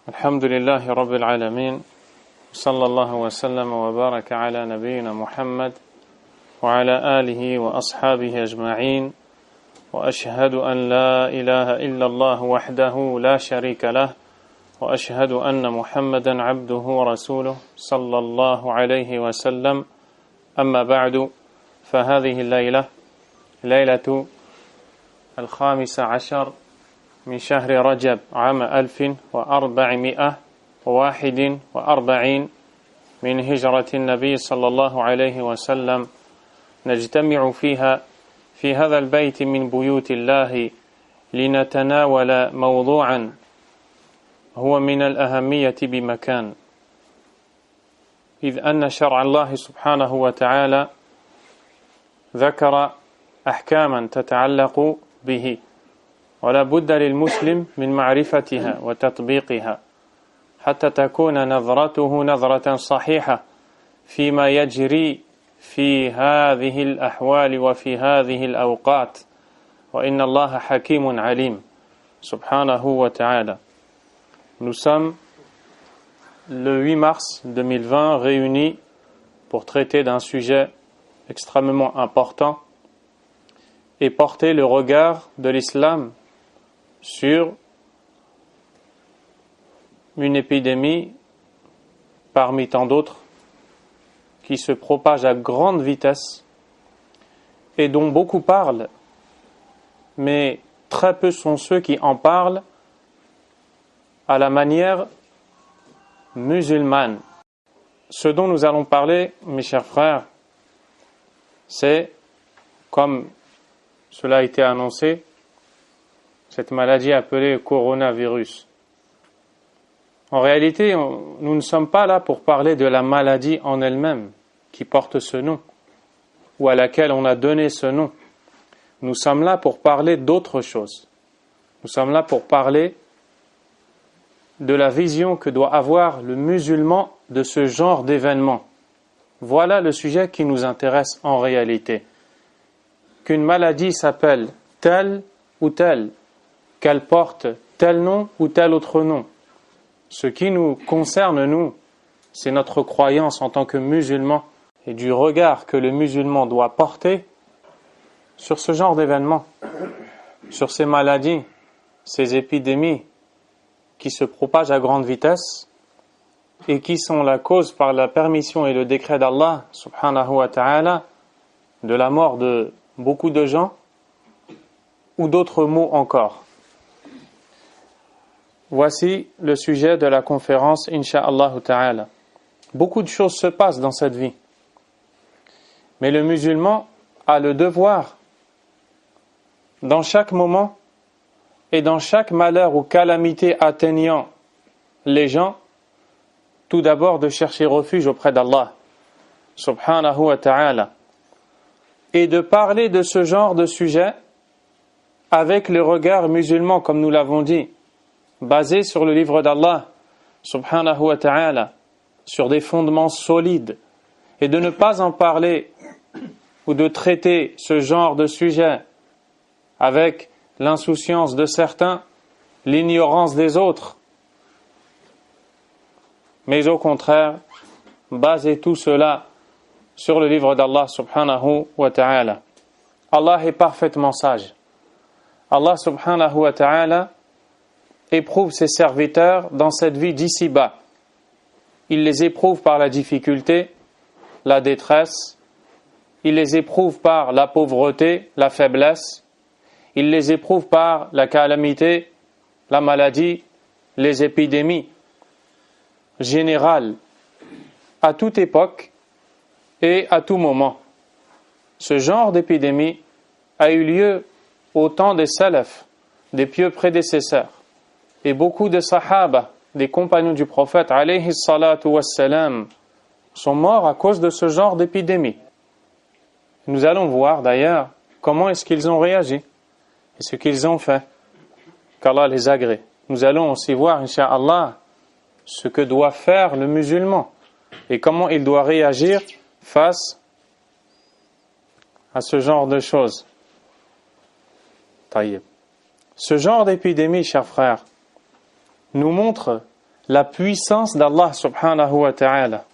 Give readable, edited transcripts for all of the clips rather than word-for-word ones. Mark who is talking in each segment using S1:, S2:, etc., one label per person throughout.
S1: الحمد لله رب العالمين صلى الله وسلم وبارك على نبينا محمد وعلى آله وأصحابه أجمعين وأشهد أن لا إله إلا الله وحده لا شريك له وأشهد أن محمدا عبده ورسوله صلى الله عليه وسلم أما بعد فهذه ليلة 15 من شهر رجب عام 1441 من هجرة النبي صلى الله عليه وسلم نجتمع فيها في هذا البيت من بيوت الله لنتناول موضوعا هو من الأهمية بمكان، إذ أن شرع الله سبحانه وتعالى ذكر أحكاما تتعلق به، ولا بد للمسلم من معرفتها وتطبيقها حتى تكون نظرته نظرة صحيحة فيما يجري في هذه الأحوال وفي هذه الأوقات، وإن الله حكيم عليم سبحانه وتعالى. Nous sommes le 8 mars 2020 réunis pour traiter d'un sujet extrêmement important et porter le regard de l'islam sur une épidémie parmi tant d'autres qui se propage à grande vitesse et dont beaucoup parlent, mais très peu sont ceux qui en parlent à la manière musulmane. Ce dont nous allons parler, mes chers frères, c'est, comme cela a été annoncé, cette maladie appelée coronavirus. En réalité, nous ne sommes pas là pour parler de la maladie en elle-même qui porte ce nom ou à laquelle on a donné ce nom. Nous sommes là pour parler d'autre chose. Nous sommes là pour parler de la vision que doit avoir le musulman de ce genre d'événement. Voilà le sujet qui nous intéresse en réalité. Qu'une maladie s'appelle telle ou telle, qu'elle porte tel nom ou tel autre nom. Ce qui nous concerne, nous, c'est notre croyance en tant que musulmans et du regard que le musulman doit porter sur ce genre d'événements, sur ces maladies, ces épidémies qui se propagent à grande vitesse et qui sont la cause par la permission et le décret d'Allah subhanahu wa ta'ala de la mort de beaucoup de gens ou d'autres mots encore. Voici le sujet de la conférence, Inch'Allah ta'ala. Beaucoup de choses se passent dans cette vie. Mais le musulman a le devoir, dans chaque moment et dans chaque malheur ou calamité atteignant les gens, tout d'abord de chercher refuge auprès d'Allah, subhanahu wa ta'ala, et de parler de ce genre de sujet avec le regard musulman, comme nous l'avons dit, basé sur le livre d'Allah, subhanahu wa ta'ala, sur des fondements solides, et de ne pas en parler ou de traiter ce genre de sujet avec l'insouciance de certains, l'ignorance des autres, mais au contraire, baser tout cela sur le livre d'Allah, subhanahu wa ta'ala. Allah est parfaitement sage. Allah, subhanahu wa ta'ala, éprouve ses serviteurs dans cette vie d'ici-bas. Il les éprouve par la difficulté, la détresse, il les éprouve par la pauvreté, la faiblesse, il les éprouve par la calamité, la maladie, les épidémies générales, à toute époque et à tout moment. Ce genre d'épidémie a eu lieu au temps des salafs, des pieux prédécesseurs. Et beaucoup de sahaba, des compagnons du prophète, alayhi salatu wassalam, sont morts à cause de ce genre d'épidémie. Nous allons voir d'ailleurs comment est-ce qu'ils ont réagi et ce qu'ils ont fait. Qu'Allah les agrée. Nous allons aussi voir, incha'Allah, ce que doit faire le musulman et comment il doit réagir face à ce genre de choses. Taïeb. Ce genre d'épidémie, chers frères, nous montre la puissance d'Allah subhanahu wa ta'ala.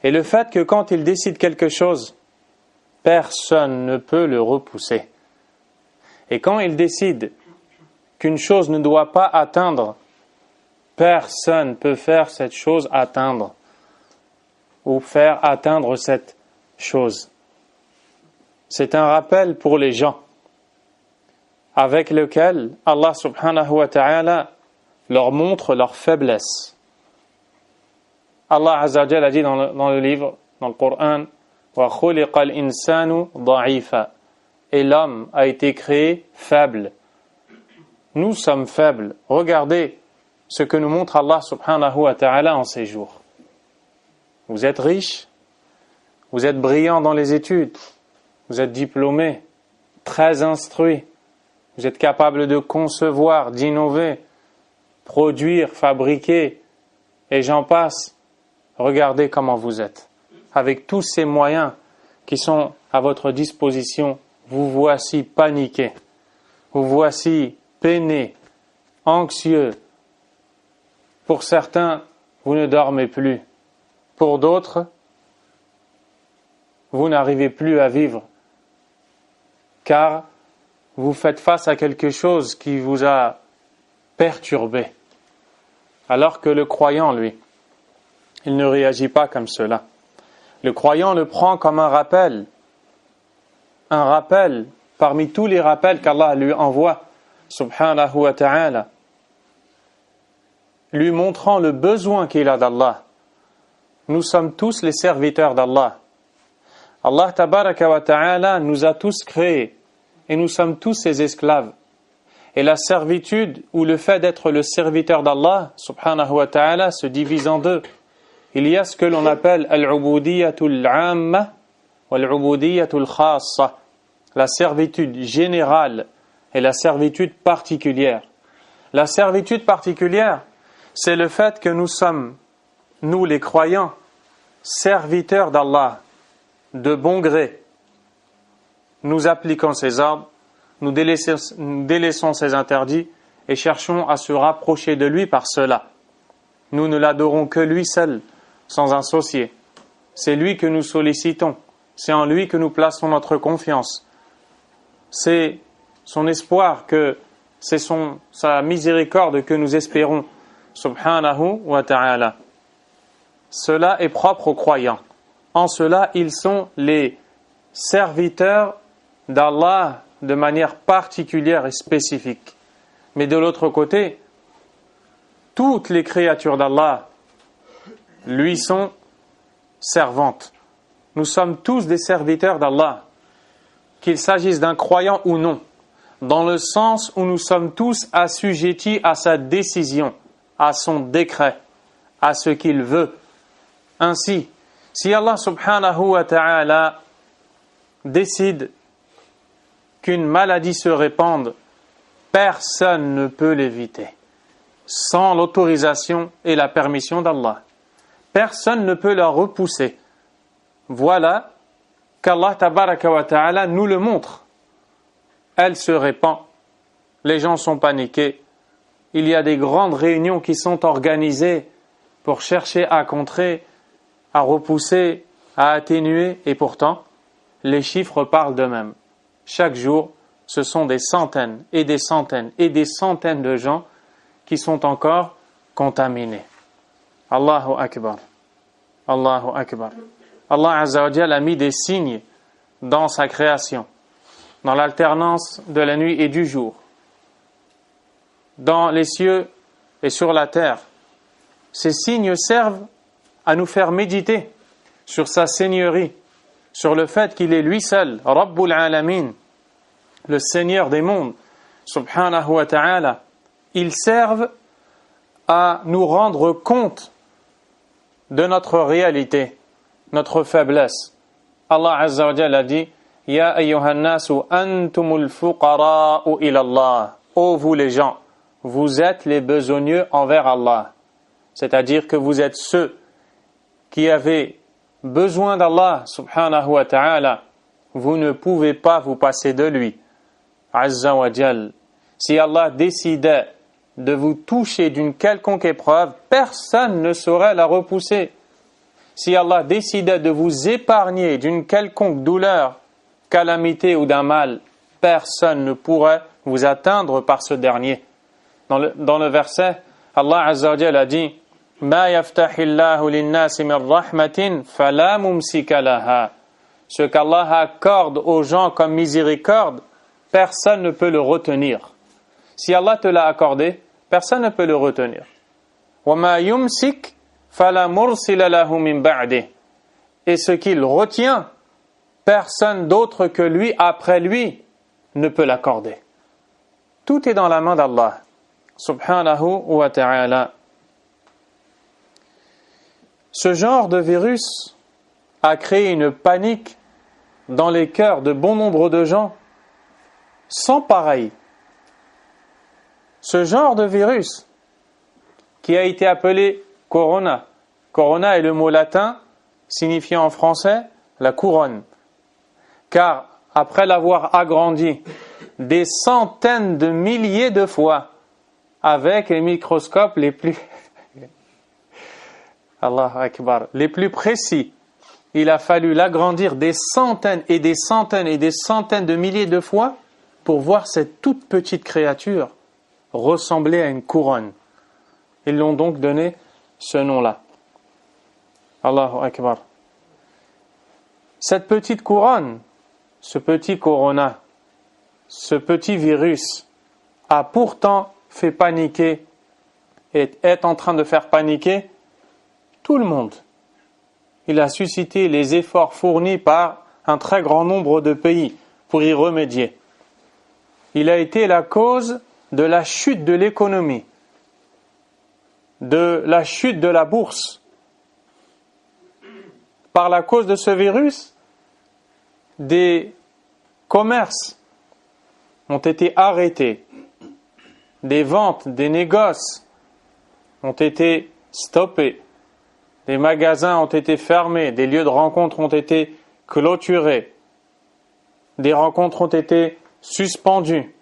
S1: Et le fait que quand il décide quelque chose, personne ne peut le repousser. Et quand il décide qu'une chose ne doit pas atteindre, personne ne peut faire cette chose atteindre ou faire atteindre cette chose. C'est un rappel pour les gens avec lequel Allah subhanahu wa ta'ala leur montre leur faiblesse. Allah Azza wa Jalla a dit dans le livre, dans le Coran, wa khuliqal insanu da'ifa. Et l'homme a été créé faible. Nous sommes faibles. Regardez ce que nous montre Allah subhanahu wa ta'ala en ces jours. Vous êtes riche, vous êtes brillant dans les études, vous êtes diplômé, très instruit, vous êtes capable de concevoir, d'innover, produire, fabriquer, et j'en passe. Regardez comment vous êtes. Avec tous ces moyens qui sont à votre disposition, vous voici paniqué, vous voici peiné, anxieux. Pour certains, vous ne dormez plus. Pour d'autres, vous n'arrivez plus à vivre, car vous faites face à quelque chose qui vous a perturbé. Alors que le croyant, lui, il ne réagit pas comme cela. Le croyant le prend comme un rappel parmi tous les rappels qu'Allah lui envoie, subhanahu wa ta'ala, lui montrant le besoin qu'il a d'Allah. Nous sommes tous les serviteurs d'Allah. Allah tabaraka wa ta'ala nous a tous créés et nous sommes tous ses esclaves. Et la servitude ou le fait d'être le serviteur d'Allah subhanahu wa ta'ala se divise en deux. Il y a ce que l'on appelle al-ubudiyatul 'amma wal-ubudiyatul khassa, la servitude générale et la servitude particulière. La servitude particulière, c'est le fait que nous sommes, nous les croyants, serviteurs d'Allah, de bon gré. Nous appliquons ses ordres, nous délaissons ses interdits et cherchons à se rapprocher de lui par cela. Nous ne l'adorons que lui seul, sans associé. C'est lui que nous sollicitons, c'est en lui que nous plaçons notre confiance. C'est son espoir, c'est sa miséricorde que nous espérons, subhanahu wa ta'ala. Cela est propre aux croyants. En cela, ils sont les serviteurs d'Allah de manière particulière et spécifique. Mais de l'autre côté, toutes les créatures d'Allah lui sont servantes. Nous sommes tous des serviteurs d'Allah, qu'il s'agisse d'un croyant ou non, dans le sens où nous sommes tous assujettis à sa décision, à son décret, à ce qu'il veut. Ainsi, si Allah subhanahu wa ta'ala décide qu'une maladie se répande, personne ne peut l'éviter sans l'autorisation et la permission d'Allah. Personne ne peut la repousser. Voilà qu'Allah tabaraka wa ta'ala nous le montre. Elle se répand, les gens sont paniqués, il y a des grandes réunions qui sont organisées pour chercher à contrer, à repousser, à atténuer, et pourtant, les chiffres parlent d'eux-mêmes. Chaque jour, ce sont des centaines et des centaines et des centaines de gens qui sont encore contaminés. Allahu Akbar. Allahu Akbar. Allah Azza wa Jalla a mis des signes dans sa création, dans l'alternance de la nuit et du jour, dans les cieux et sur la terre. Ces signes servent à nous faire méditer sur sa seigneurie, sur le fait qu'il est lui seul, Rabbul Alamin, le Seigneur des mondes, subhanahu wa ta'ala. Ils servent à nous rendre compte de notre réalité, notre faiblesse. Allah Azza wa Jalla dit, Ya ayyuhan nasu antumul fuqara'u ila Allah. Ô vous les gens, vous êtes les besogneux envers Allah. C'est-à-dire que vous êtes ceux qui avez besoin d'Allah subhanahu wa ta'ala. Vous ne pouvez pas vous passer de lui. Azza wa Jal. Si Allah décidait de vous toucher d'une quelconque épreuve, personne ne saurait la repousser. Si Allah décidait de vous épargner d'une quelconque douleur, calamité ou d'un mal, personne ne pourrait vous atteindre par ce dernier. Dans le verset, Allah Azza wa Jalla a dit « Ma yaftahillahu linnasi min rahmatin fala mumsika laha » Ce qu'Allah accorde aux gens comme miséricorde, personne ne peut le retenir. Si Allah te l'a accordé, personne ne peut le retenir. Wa ma yumsik fala mursila lahu min ba'dih. Et ce qu'il retient, personne d'autre que lui, après lui, ne peut l'accorder. Tout est dans la main d'Allah, subhanahu wa ta'ala. Ce genre de virus a créé une panique dans les cœurs de bon nombre de gens sans pareil. Ce genre de virus qui a été appelé corona. Corona est le mot latin signifiant en français la couronne. Car après l'avoir agrandi des centaines de milliers de fois avec les microscopes les plus Allahu Akbar, les plus précis, il a fallu l'agrandir des centaines et des centaines et des centaines de milliers de fois pour voir cette toute petite créature ressembler à une couronne. Ils l'ont donc donné ce nom-là. Allahu Akbar. Cette petite couronne, ce petit corona, ce petit virus a pourtant fait paniquer et est en train de faire paniquer tout le monde. Il a suscité les efforts fournis par un très grand nombre de pays pour y remédier. Il a été la cause de la chute de l'économie, de la chute de la bourse. Par la cause de ce virus, des commerces ont été arrêtés, des ventes, des négoces ont été stoppés, des magasins ont été fermés, des lieux de rencontre ont été clôturés, des rencontres ont été suspendues.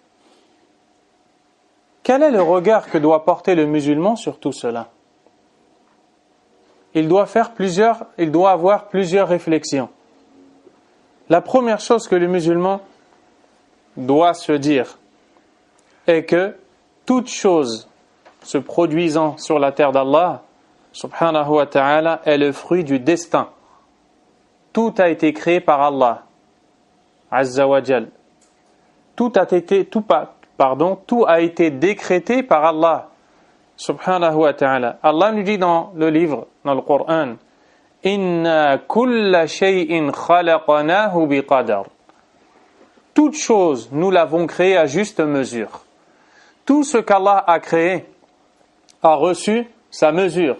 S1: Quel est le regard que doit porter le musulman sur tout cela ? Il doit avoir plusieurs réflexions. La première chose que le musulman doit se dire est que toute chose se produisant sur la terre d'Allah, subhanahu wa ta'ala, est le fruit du destin. Tout a été créé par Allah, azza wa jal. Tout a été décrété par Allah, subhanahu wa ta'ala. Allah nous dit dans le livre, dans le Coran, Inna kulla shay'in khalaqnahu biqadar. Toute chose, nous l'avons créée à juste mesure. Tout ce qu'Allah a créé a reçu sa mesure.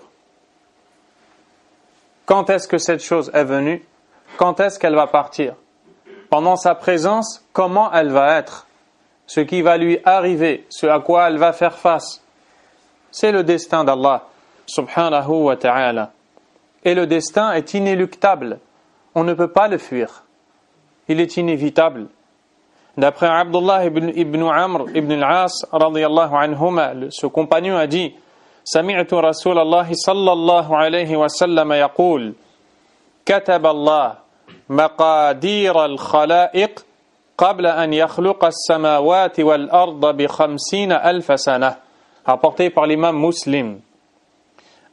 S1: Quand est-ce que cette chose est venue? Quand est-ce qu'elle va partir? Pendant sa présence, comment elle va être? Ce qui va lui arriver, ce à quoi elle va faire face. C'est le destin d'Allah, subhanahu wa ta'ala. Et le destin est inéluctable. On ne peut pas le fuir. Il est inévitable. D'après Abdullah ibn Amr ibn al-As, radiyallahu anhuma, ce compagnon a dit سمعت رسول الله صلى الله عليه وسلم يقول كتب الله مقادير الخلائق قبل أن يخلق السماوات والأرض ب50 ألف سنة rapporté par l'imam Muslim.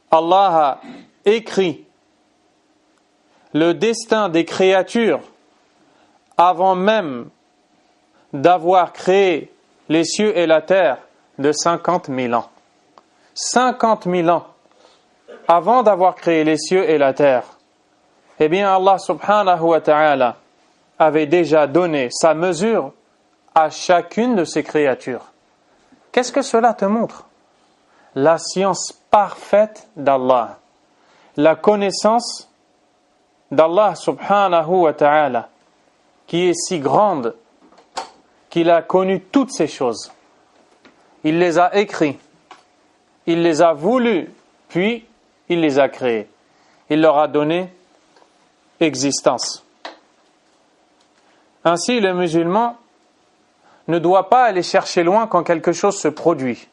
S1: Allah a écrit le destin des créatures avant même d'avoir créé les cieux et la terre de 50 000 ans. 50 000 ans avant d'avoir créé les cieux et la terre, eh bien Allah subhanahu wa ta'ala avait déjà donné sa mesure à chacune de ces créatures. Qu'est-ce que cela te montre? La science parfaite d'Allah, la connaissance d'Allah subhanahu wa ta'ala, qui est si grande qu'il a connu toutes ces choses. Il les a écrites. Il les a voulus, puis il les a créés. Il leur a donné existence. Ainsi, le musulman ne doit pas aller chercher loin quand quelque chose se produit.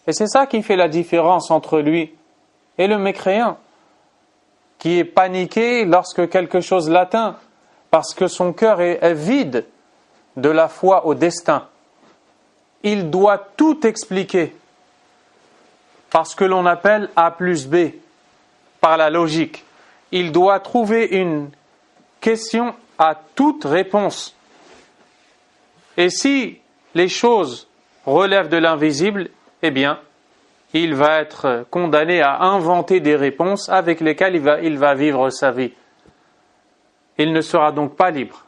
S1: Et c'est ça qui fait la différence entre lui et le mécréant, qui est paniqué lorsque quelque chose l'atteint, parce que son cœur est vide de la foi au destin. Il doit tout expliquer par ce que l'on appelle A plus B, par la logique. Il doit trouver une question à toute réponse. Et si les choses relèvent de l'invisible, eh bien, il va être condamné à inventer des réponses avec lesquelles il va vivre sa vie. Il ne sera donc pas libre.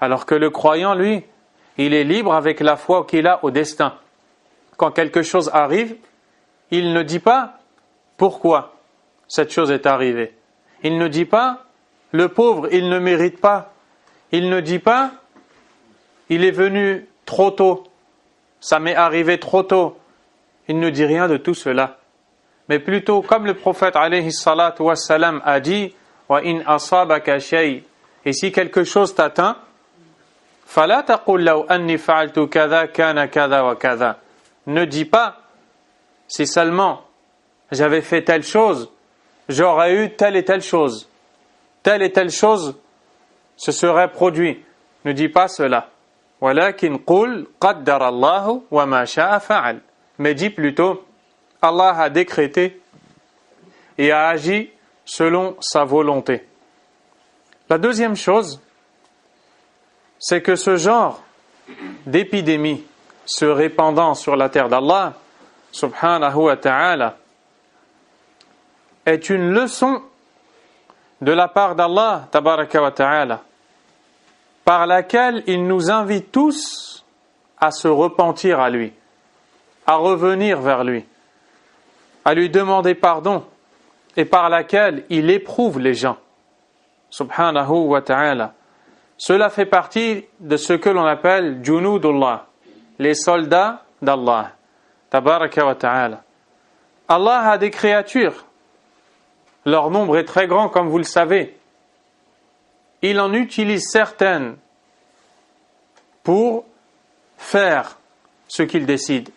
S1: Alors que le croyant, lui, il est libre avec la foi qu'il a au destin. Quand quelque chose arrive, il ne dit pas pourquoi cette chose est arrivée. Il ne dit pas le pauvre, il ne mérite pas. Il ne dit pas il est venu trop tôt, ça m'est arrivé trop tôt. Il ne dit rien de tout cela. Mais plutôt, comme le prophète alayhi salatu wassalam a dit, wa in asabaka shay, et si quelque chose t'atteint, fala taqul law anni fa'altu kadha kana kadha wa kadha. Ne dis pas, si seulement j'avais fait telle chose, j'aurais eu telle et telle chose. Telle et telle chose se serait produit. Ne dis pas cela. Walakin qul qaddara Allahu wa ma sha'a fa'al. Mais dis plutôt, Allah a décrété et a agi selon sa volonté. La deuxième chose, c'est que ce genre d'épidémie se répandant sur la terre d'Allah, subhanahu wa ta'ala, est une leçon de la part d'Allah, tabaraka wa ta'ala, par laquelle il nous invite tous à se repentir à lui, à revenir vers lui, à lui demander pardon, et par laquelle il éprouve les gens, subhanahu wa ta'ala. Cela fait partie de ce que l'on appelle junudullah, les soldats d'Allah, tabaraka wa ta'ala. Allah a des créatures, leur nombre est très grand comme vous le savez. Il en utilise certaines pour faire ce qu'il décide.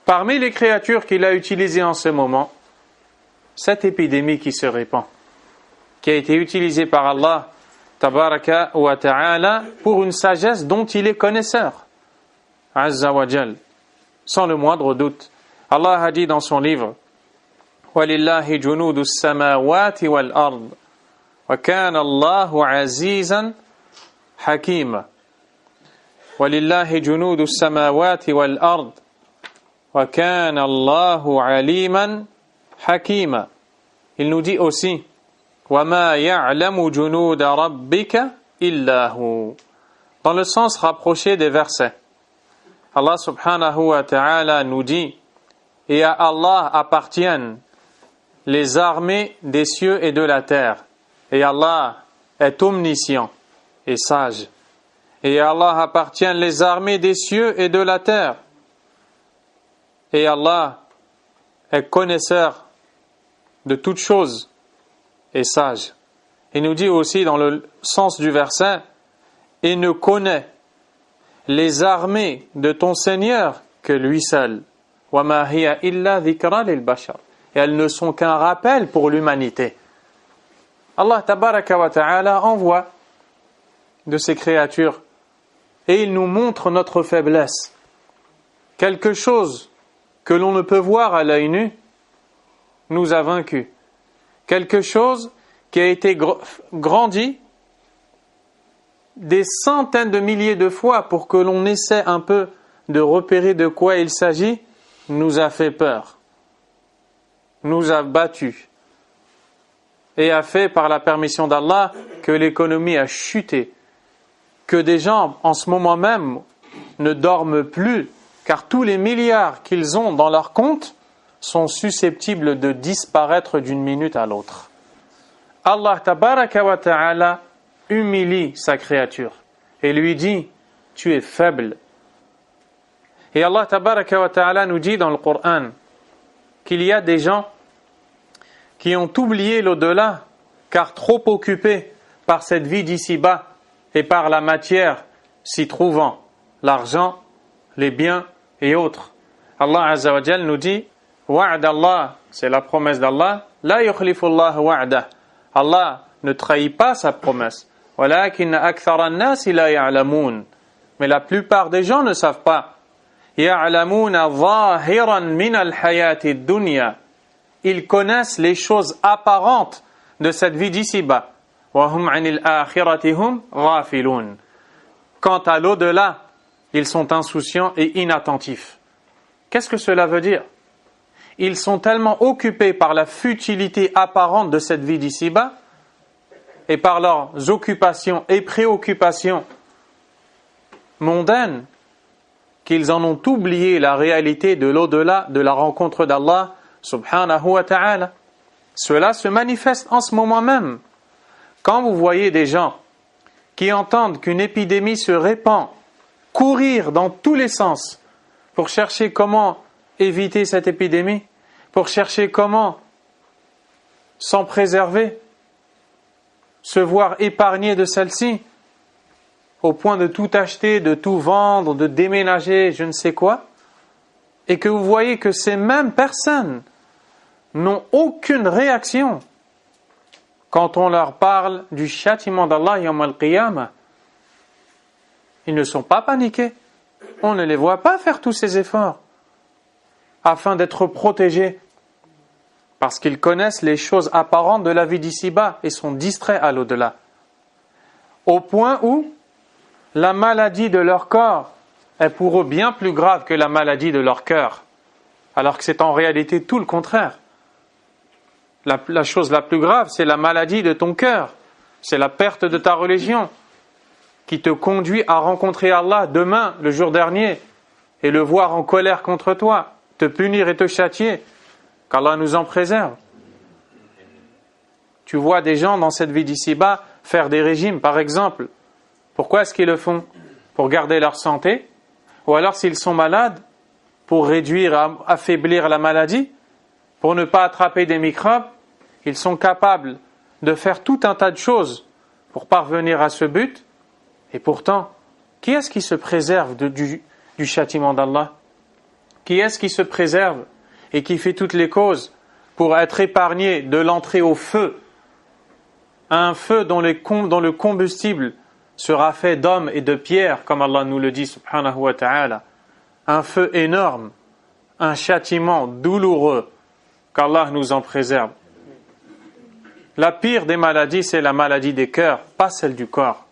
S1: Parmi les créatures qu'il a utilisées en ce moment, cette épidémie qui se répand, qui a été utilisée par Allah, tabaraka wa ta'ala, pour une sagesse dont il est connaisseur, azza wa jal, sans le moindre doute. Allah a dit dans son livre, وَلِلَّهِ جُنُودُ السَّمَاوَاتِ وَالْأَرْضِ وَكَانَ اللَّهُ عَزِيزًا حَكِيمًا. وَلِلَّهِ جُنُودُ السَّمَاوَاتِ وَالْأَرْضِ وَكَانَ اللَّهُ عَلِيمًا حَكِيمًا. Il nous dit aussi وَمَا يَعْلَمُ جُنُودَ رَبِّكَ إِلَّا هُ. Dans le sens rapproché des versets, Allah subhanahu wa ta'ala nous dit et à Allah appartiennent les armées des cieux et de la terre. Et Allah est omniscient et sage. Et à Allah appartiennent les armées des cieux et de la terre. Et Allah est connaisseur de toutes choses et sage. Il nous dit aussi dans le sens du verset, et ne connaît les armées de ton Seigneur que lui seul. وَمَا هِيَ إِلَّا ذِكْرَى لِلْبَشَرِ. Et elles ne sont qu'un rappel pour l'humanité. Allah tabaraka wa ta'ala envoie de ses créatures et il nous montre notre faiblesse. Quelque chose que l'on ne peut voir à l'œil nu nous a vaincus. Quelque chose qui a été grandi des centaines de milliers de fois pour que l'on essaie un peu de repérer de quoi il s'agit, nous a fait peur, nous a battus et a fait par la permission d'Allah que l'économie a chuté, que des gens en ce moment même ne dorment plus car tous les milliards qu'ils ont dans leur compte sont susceptibles de disparaître d'une minute à l'autre. Allah tabaraka wa ta'ala humilie sa créature et lui dit « Tu es faible ». Et Allah tabaraka wa ta'ala nous dit dans le Coran qu'il y a des gens qui ont oublié l'au-delà car trop occupés par cette vie d'ici-bas et par la matière s'y trouvant, l'argent, les biens et autres. Allah Azza wa Jal nous dit Wa'd Allah, c'est la promesse d'Allah. La yukhlifu Allah wa'dah. Allah ne trahit pas sa promesse. Walakinna akthara an-nasi la ya'lamun. Mais la plupart des gens ne savent pas. Ya'lamuna zahiran min al-hayati ad-dunya. Ils connaissent les choses apparentes de cette vie d'ici-bas. Wa hum 'anil akhirati hum ghafilun. Quant à l'au-delà, ils sont insouciants et inattentifs. Qu'est-ce que cela veut dire? Ils sont tellement occupés par la futilité apparente de cette vie d'ici-bas et par leurs occupations et préoccupations mondaines qu'ils en ont oublié la réalité de l'au-delà, de la rencontre d'Allah subhanahu wa ta'ala. Cela se manifeste en ce moment même. Quand vous voyez des gens qui entendent qu'une épidémie se répand, courir dans tous les sens pour chercher comment éviter cette épidémie, pour chercher comment s'en préserver, se voir épargné de celle-ci, au point de tout acheter, de tout vendre, de déménager, je ne sais quoi, et que vous voyez que ces mêmes personnes n'ont aucune réaction quand on leur parle du châtiment d'Allah yawm al-qiyamah. Ils ne sont pas paniqués. On ne les voit pas faire tous ces efforts afin d'être protégés parce qu'ils connaissent les choses apparentes de la vie d'ici-bas et sont distraits à l'au-delà. Au point où la maladie de leur corps est pour eux bien plus grave que la maladie de leur cœur, alors que c'est en réalité tout le contraire. La chose la plus grave, c'est la maladie de ton cœur, c'est la perte de ta religion qui te conduit à rencontrer Allah demain, le jour dernier, et le voir en colère contre toi, te punir et te châtier, qu'Allah nous en préserve. Tu vois des gens dans cette vie d'ici-bas faire des régimes, par exemple. Pourquoi est-ce qu'ils le font? Pour garder leur santé? Ou alors s'ils sont malades, pour réduire, affaiblir la maladie? Pour ne pas attraper des microbes? Ils sont capables de faire tout un tas de choses pour parvenir à ce but. Et pourtant, qui est-ce qui se préserve du châtiment d'Allah? Qui est-ce qui se préserve et qui fait toutes les causes pour être épargné de l'entrée au feu? Un feu dont le combustible sera fait d'hommes et de pierres, comme Allah nous le dit subhanahu wa ta'ala. Un feu énorme, un châtiment douloureux, qu'Allah nous en préserve. La pire des maladies, c'est la maladie des cœurs, pas celle du corps.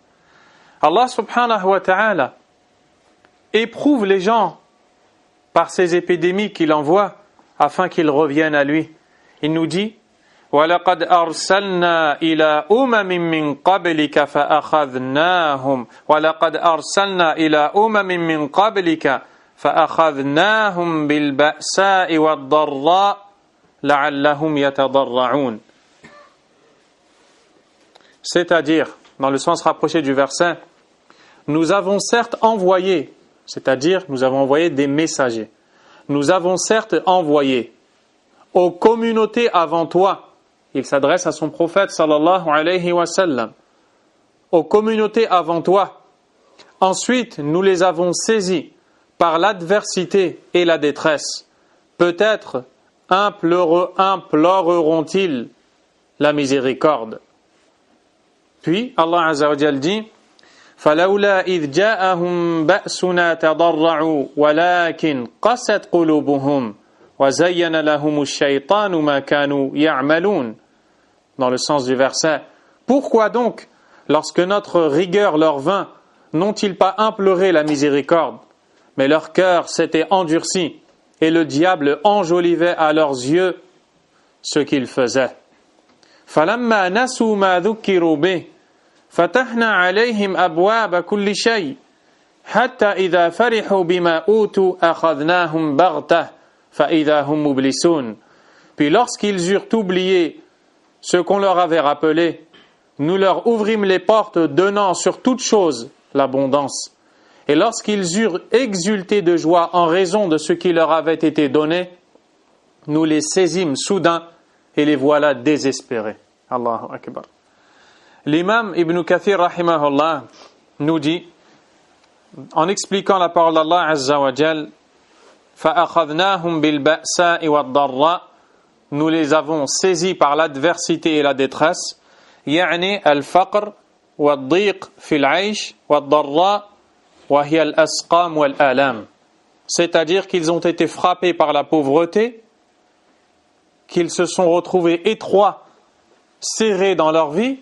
S1: Allah subhanahu wa ta'ala éprouve les gens par ces épidémies qu'il envoie afin qu'ils reviennent à lui. Il nous dit وَلَقَدْ أَرْسَلْنَا إِلَىٰ أُمَمٍ مِّن قَبْلِكَ فَأَخَذْنَاهُمْ وَلَقَدْ أَرْسَلْنَا إِلَىٰ أُمَمٍ مِّن قَبْلِكَ فَأَخَذْنَاهُمْ بِالْبَأْسَاءِ وَالضَّرَّاءِ لَعَلَّهُمْ يَتَضَرَّعُونَ. C'est-à-dire, dans le sens rapproché du verset, nous avons certes envoyé, c'est-à-dire nous avons envoyé des messagers. Nous avons certes envoyé aux communautés avant toi, il s'adresse à son prophète sallallahu alayhi wa sallam, aux communautés avant toi. Ensuite, nous les avons saisis par l'adversité et la détresse. Peut-être imploreront-ils la miséricorde. Puis Allah Azza wa Jal dit فَلَوْلَا إِذْ جَاءَهُمْ بَأْسُنَا تَضَرَّعُوا وَلَكِنْ قَسَتْ قُلُوبُهُمْ وَزَيَّنَ لَهُمُ الشَّيْطَانُ مَا كَانُوا يَعْمَلُونَ. Dans le sens du verset, pourquoi donc, lorsque notre rigueur leur vint, n'ont-ils pas imploré la miséricorde, mais leur cœur s'était endurci et le diable enjolivait à leurs yeux ce qu'ils faisaient. فَلَمَّا نَسُوا مَا ذُكِّرُوا بِهِ فَتَحْنَا عَلَيْهِمْ أَبْوَابَ كُلِّ شَيْءٍ حَتَّى إِذَا فَرِحُوا بِمَا أُوتُوا أَخَذْنَاهُمْ بَغْتَةً فَإِذَا هُمْ مُبْلِسُونَ. Puis lorsqu'ils eurent oublié ce qu'on leur avait rappelé, nous leur ouvrîmes les portes donnant sur toute chose l'abondance. Et lorsqu'ils eurent exulté de joie en raison de ce qui leur avait été donné, nous les saisîmes soudain et les voilà désespérés. Allahu Akbar. L'imam Ibn Kathir rahimahullah nous dit, en expliquant la parole d'Allah Azza wa Jal, فَأَخَذْنَاهُمْ بِالْبَأْسَاءِ وَالضَّرَّاءِ Nous les avons saisis par l'adversité et la détresse. يعني الفقر والضيق في العيش والضراء وهي الأسقام والآلام. C'est-à-dire qu'ils ont été frappés par la pauvreté, qu'ils se sont retrouvés étroits, serrés dans leur vie,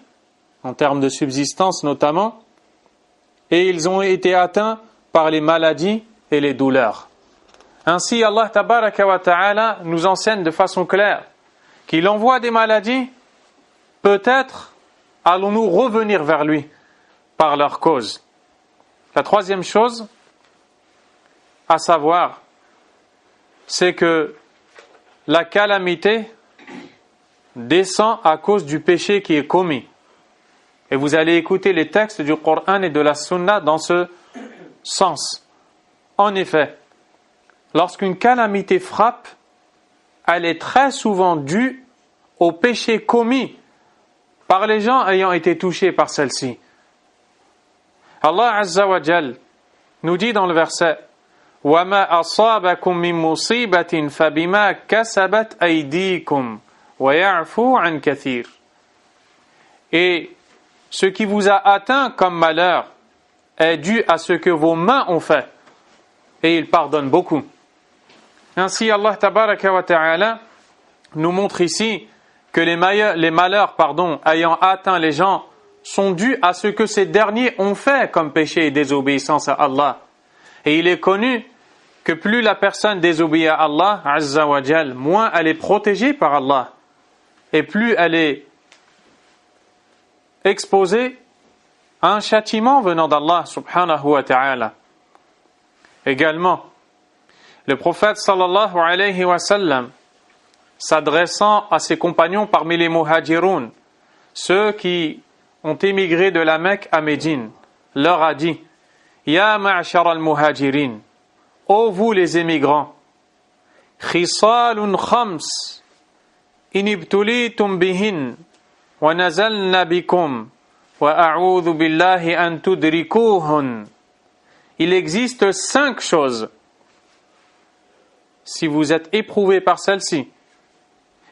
S1: en termes de subsistance notamment, et ils ont été atteints par les maladies et les douleurs. Ainsi, Allah tabaraka wa ta'ala nous enseigne de façon claire qu'il envoie des maladies, peut-être allons-nous revenir vers lui par leur cause. La troisième chose à savoir, c'est que la calamité descend à cause du péché qui est commis. Et vous allez écouter les textes du Coran et de la Sunna dans ce sens. En effet, lorsqu'une calamité frappe, elle est très souvent due au péché commis par les gens ayant été touchés par celle-ci. Allah Azza wa Jal nous dit dans le verset وَمَا أَصَابَكُم مِّن مُّصِيبَةٍ فَبِمَا كَسَبَتْ أَيْدِيكُمْ وَيَعْفُو عَن كَثِيرٍ. Et ce qui vous a atteint comme malheur est dû à ce que vos mains ont fait, et il pardonne beaucoup. Ainsi, Allah tabaraka wa ta'ala nous montre ici que les malheurs ayant atteint les gens sont dus à ce que ces derniers ont fait comme péché et désobéissance à Allah. Et il est connu que plus la personne désobéit à Allah, Azza wa Jal, moins elle est protégée par Allah, et plus elle est exposée à un châtiment venant d'Allah subhanahu wa ta'ala. Également, le prophète sallallahu alayhi wa sallam, s'adressant à ses compagnons parmi les muhajiroun, ceux qui ont émigré de la Mecque à Médine, leur a dit Ya ma'ashar al-muhajirin, ô vous les émigrants, khisalun khams, inibtulitum bihin, wa nazalna bikum, wa a'udhu billahi an tudrikuhun. Il existe 5 choses. Si vous êtes éprouvés par celle-ci,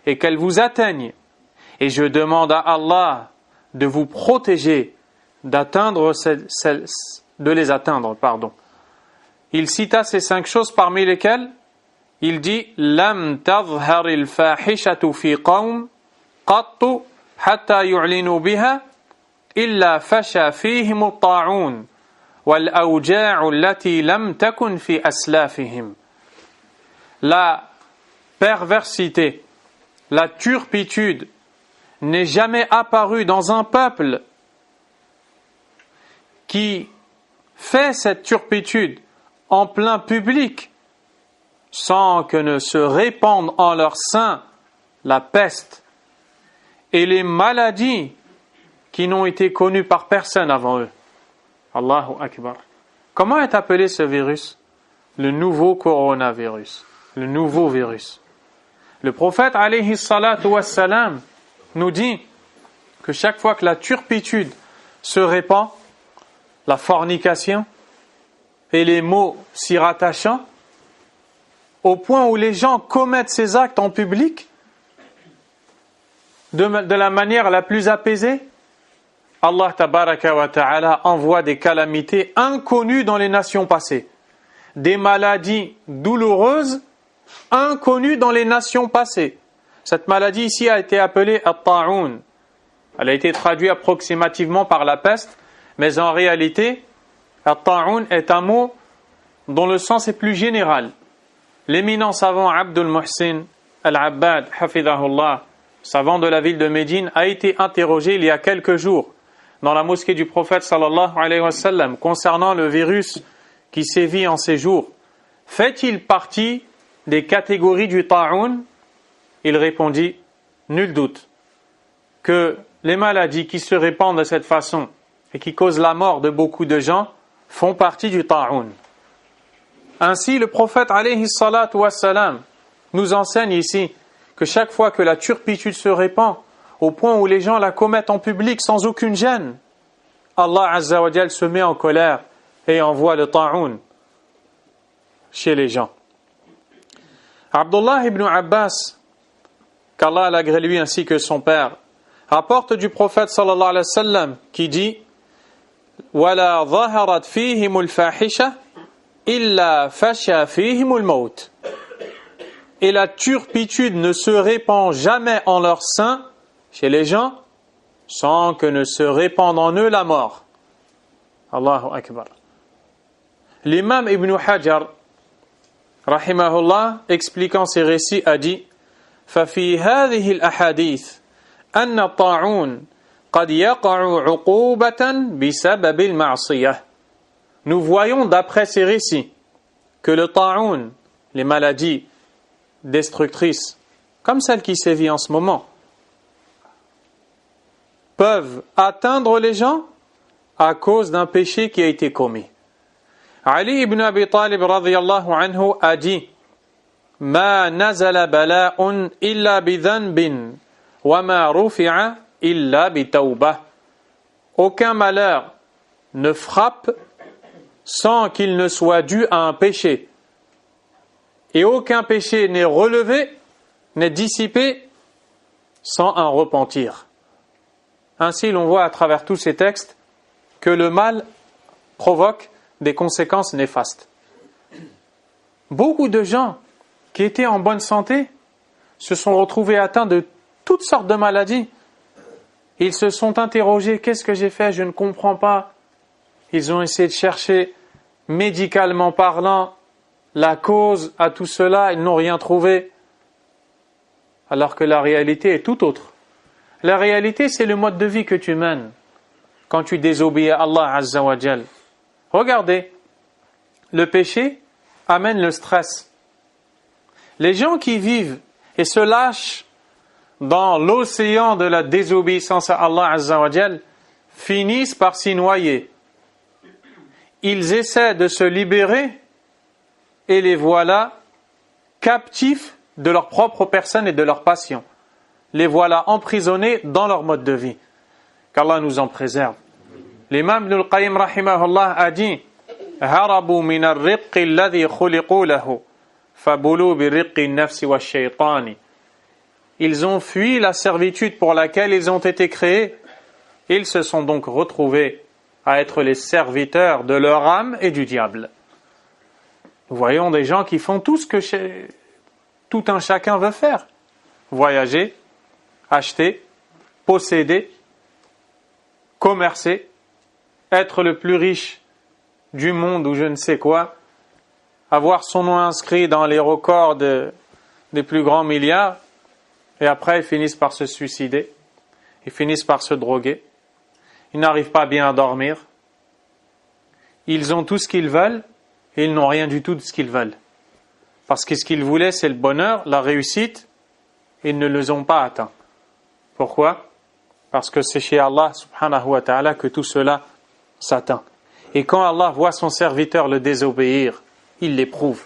S1: et qu'elles vous atteignent, et je demande à Allah de vous protéger de les atteindre. Il cita ces 5 choses parmi lesquelles il dit Lam tadhhar al-fahishatu fi qawm qattu hatta yu'linu biha illa fasha fihim at-ta'un wal awja'u allati lam takun fi aslafihim. La perversité, la turpitude n'est jamais apparue dans un peuple qui fait cette turpitude en plein public sans que ne se répandent en leur sein la peste et les maladies qui n'ont été connues par personne avant eux. Allahu Akbar. Comment est appelé ce virus? Le nouveau coronavirus, le nouveau virus. Le prophète alayhi salatu wassalam nous dit que chaque fois que la turpitude se répand, la fornication et les mots s'y rattachant, au point où les gens commettent ces actes en public de la manière la plus apaisée, Allah tabaraka wa ta'ala envoie des calamités inconnues dans les nations passées, des maladies douloureuses inconnues dans les nations passées. Cette maladie ici a été appelée at-ta'un. Elle a été traduite approximativement par la peste, mais en réalité, at-ta'un est un mot dont le sens est plus général. L'éminent savant Abdul Muhsin al-Abbad, hafidahullah, savant de la ville de Médine, a été interrogé il y a quelques jours dans la mosquée du prophète sallallahu alayhi wa sallam concernant le virus qui sévit en ces jours. Fait-il partie des catégories du ta'un? Il répondit, nul doute que les maladies qui se répandent de cette façon et qui causent la mort de beaucoup de gens font partie du ta'un. Ainsi, le prophète alayhi salatu wassalam nous enseigne ici que chaque fois que la turpitude se répand, au point où les gens la commettent en public sans aucune gêne, Allah Azza wa Jal se met en colère et envoie le ta'un chez les gens. Abdullah ibn Abbas, qu'Allah l'agrée lui ainsi que son père, rapporte du prophète sallallahu alayhi wa sallam qui dit وَلَا ظَهَرَتْ فِيهِمُ الْفَاحِشَةِ إِلَّا فَشَى فِيهِمُ الْمَوْتِ. Et la turpitude ne se répand jamais en leur sein, chez les gens, sans que ne se répande en eux la mort. Allahu Akbar. L'imam Ibn Hajar, rahimahullah, expliquant ces récits, a dit فَفِي هَذِهِ الْأَحَادِيثِ أَنَّ الطَّاعُونَ قَدْ يَقَعُ عُقُوبَةً بِسَبَبِ الْمَعْصِيَةِ. Nous voyons d'après ces récits que le ta'oun, les maladies destructrices, comme celle qui sévit en ce moment, peuvent atteindre les gens à cause d'un péché qui a été commis. Ali ibn Abi Talib radiyallahu anhu a dit Ma nazala bala'un illa bidhanbin wa ma rufi'a illa bitawbah. Aucun malheur ne frappe sans qu'il ne soit dû à un péché. Et aucun péché n'est relevé, n'est dissipé sans un repentir. Ainsi, l'on voit à travers tous ces textes que le mal provoque des conséquences néfastes. Beaucoup de gens qui étaient en bonne santé se sont retrouvés atteints de toutes sortes de maladies. Ils se sont interrogés, qu'est-ce que j'ai fait? Je ne comprends pas. Ils ont essayé de chercher, médicalement parlant, la cause à tout cela, ils n'ont rien trouvé. Alors que la réalité est tout autre. La réalité, c'est le mode de vie que tu mènes quand tu désobéis à Allah Azza wa Jal. Regardez, le péché amène le stress. Les gens qui vivent et se lâchent dans l'océan de la désobéissance à Allah Azza wa Jal finissent par s'y noyer. Ils essaient de se libérer et les voilà captifs de leur propre personne et de leur passion. Les voilà emprisonnés dans leur mode de vie. Qu'Allah nous en préserve. L'imam Ibn al-Qayyim rahimahullah a dit هربوا من الرق الذي خلقوا له فبلوا برق النفس والشيطان. Ils ont fui la servitude pour laquelle ils ont été créés. Ils se sont donc retrouvés à être les serviteurs de leur âme et du diable. Nous voyons des gens qui font tout ce que tout un chacun veut faire. Voyager, acheter, posséder, commercer, être le plus riche du monde ou je ne sais quoi, avoir son nom inscrit dans les records des plus grands milliards, et après ils finissent par se suicider, ils finissent par se droguer, ils n'arrivent pas bien à dormir, ils ont tout ce qu'ils veulent, et ils n'ont rien du tout de ce qu'ils veulent. Parce que ce qu'ils voulaient, c'est le bonheur, la réussite, et ils ne les ont pas atteints. Pourquoi? Parce que c'est chez Allah subhanahu wa ta'ala que tout cela s'atteint. Et quand Allah voit son serviteur le désobéir, il l'éprouve.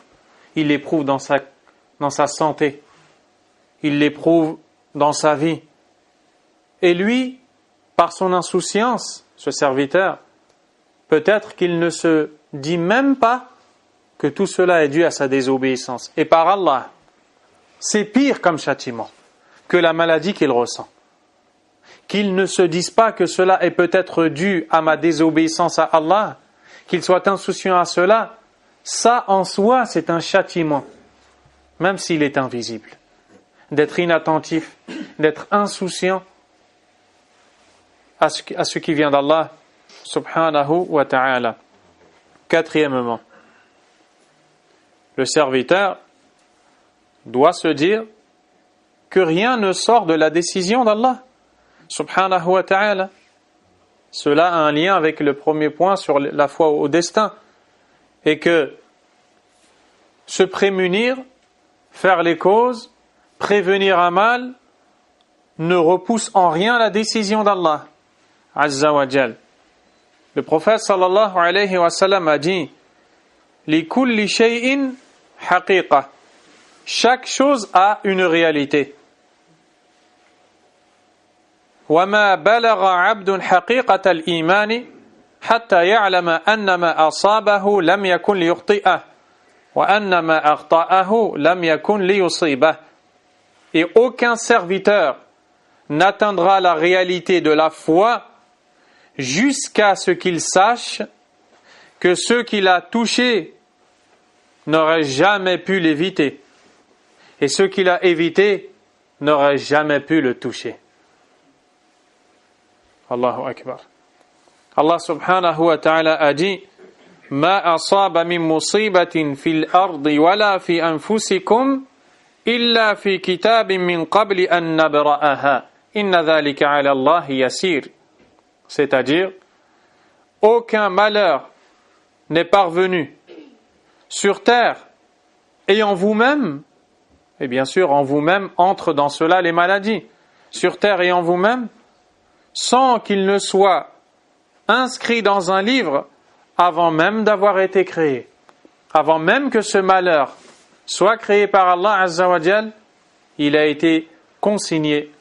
S1: Il l'éprouve dans sa santé. Il l'éprouve dans sa vie. Et lui, par son insouciance, ce serviteur, peut-être qu'il ne se dit même pas que tout cela est dû à sa désobéissance. Et par Allah, c'est pire comme châtiment que la maladie qu'il ressent. Qu'il ne se dise pas que cela est peut-être dû à ma désobéissance à Allah, qu'il soit insouciant à cela, ça en soi c'est un châtiment, même s'il est invisible. D'être inattentif, d'être insouciant à ce qui vient d'Allah subhanahu wa ta'ala. Quatrièmement, le serviteur doit se dire que rien ne sort de la décision d'Allah subhanahu wa ta'ala. Cela a un lien avec le premier point sur la foi au destin, et que se prémunir, faire les causes, prévenir un mal ne repousse en rien la décision d'Allah Azza wa Jal. Le prophète sallallahu alayhi wa sallam a dit li kulli shay'in haqiqa. Chaque chose a une réalité. وما بلغ عبد حقيقة الإيمان حتى يعلم أن ما أصابه لم يكن ليخطئه وأن ما أخطأه لم يكن ليصيبه. Et aucun serviteur n'atteindra la réalité de la foi jusqu'à ce qu'il sache que ce qu'il a touché n'aurait jamais pu l'éviter et ce qu'il a évité n'aurait jamais pu le toucher. Allahu Akbar. Allah subhanahu wa ta'ala a dit ما أصاب من مصيبة في الأرض ولا في أنفسكم إلا في كتاب من قبل أن نبرأها إن ذلك على الله يسير. C'est-à-dire, aucun malheur n'est parvenu sur terre et en vous-même, et bien sûr en vous-même entrent dans cela les maladies, sur terre et en vous-même, sans qu'il ne soit inscrit dans un livre avant même d'avoir été créé, avant même que ce malheur soit créé par Allah Azza wa Jal, il a été consigné,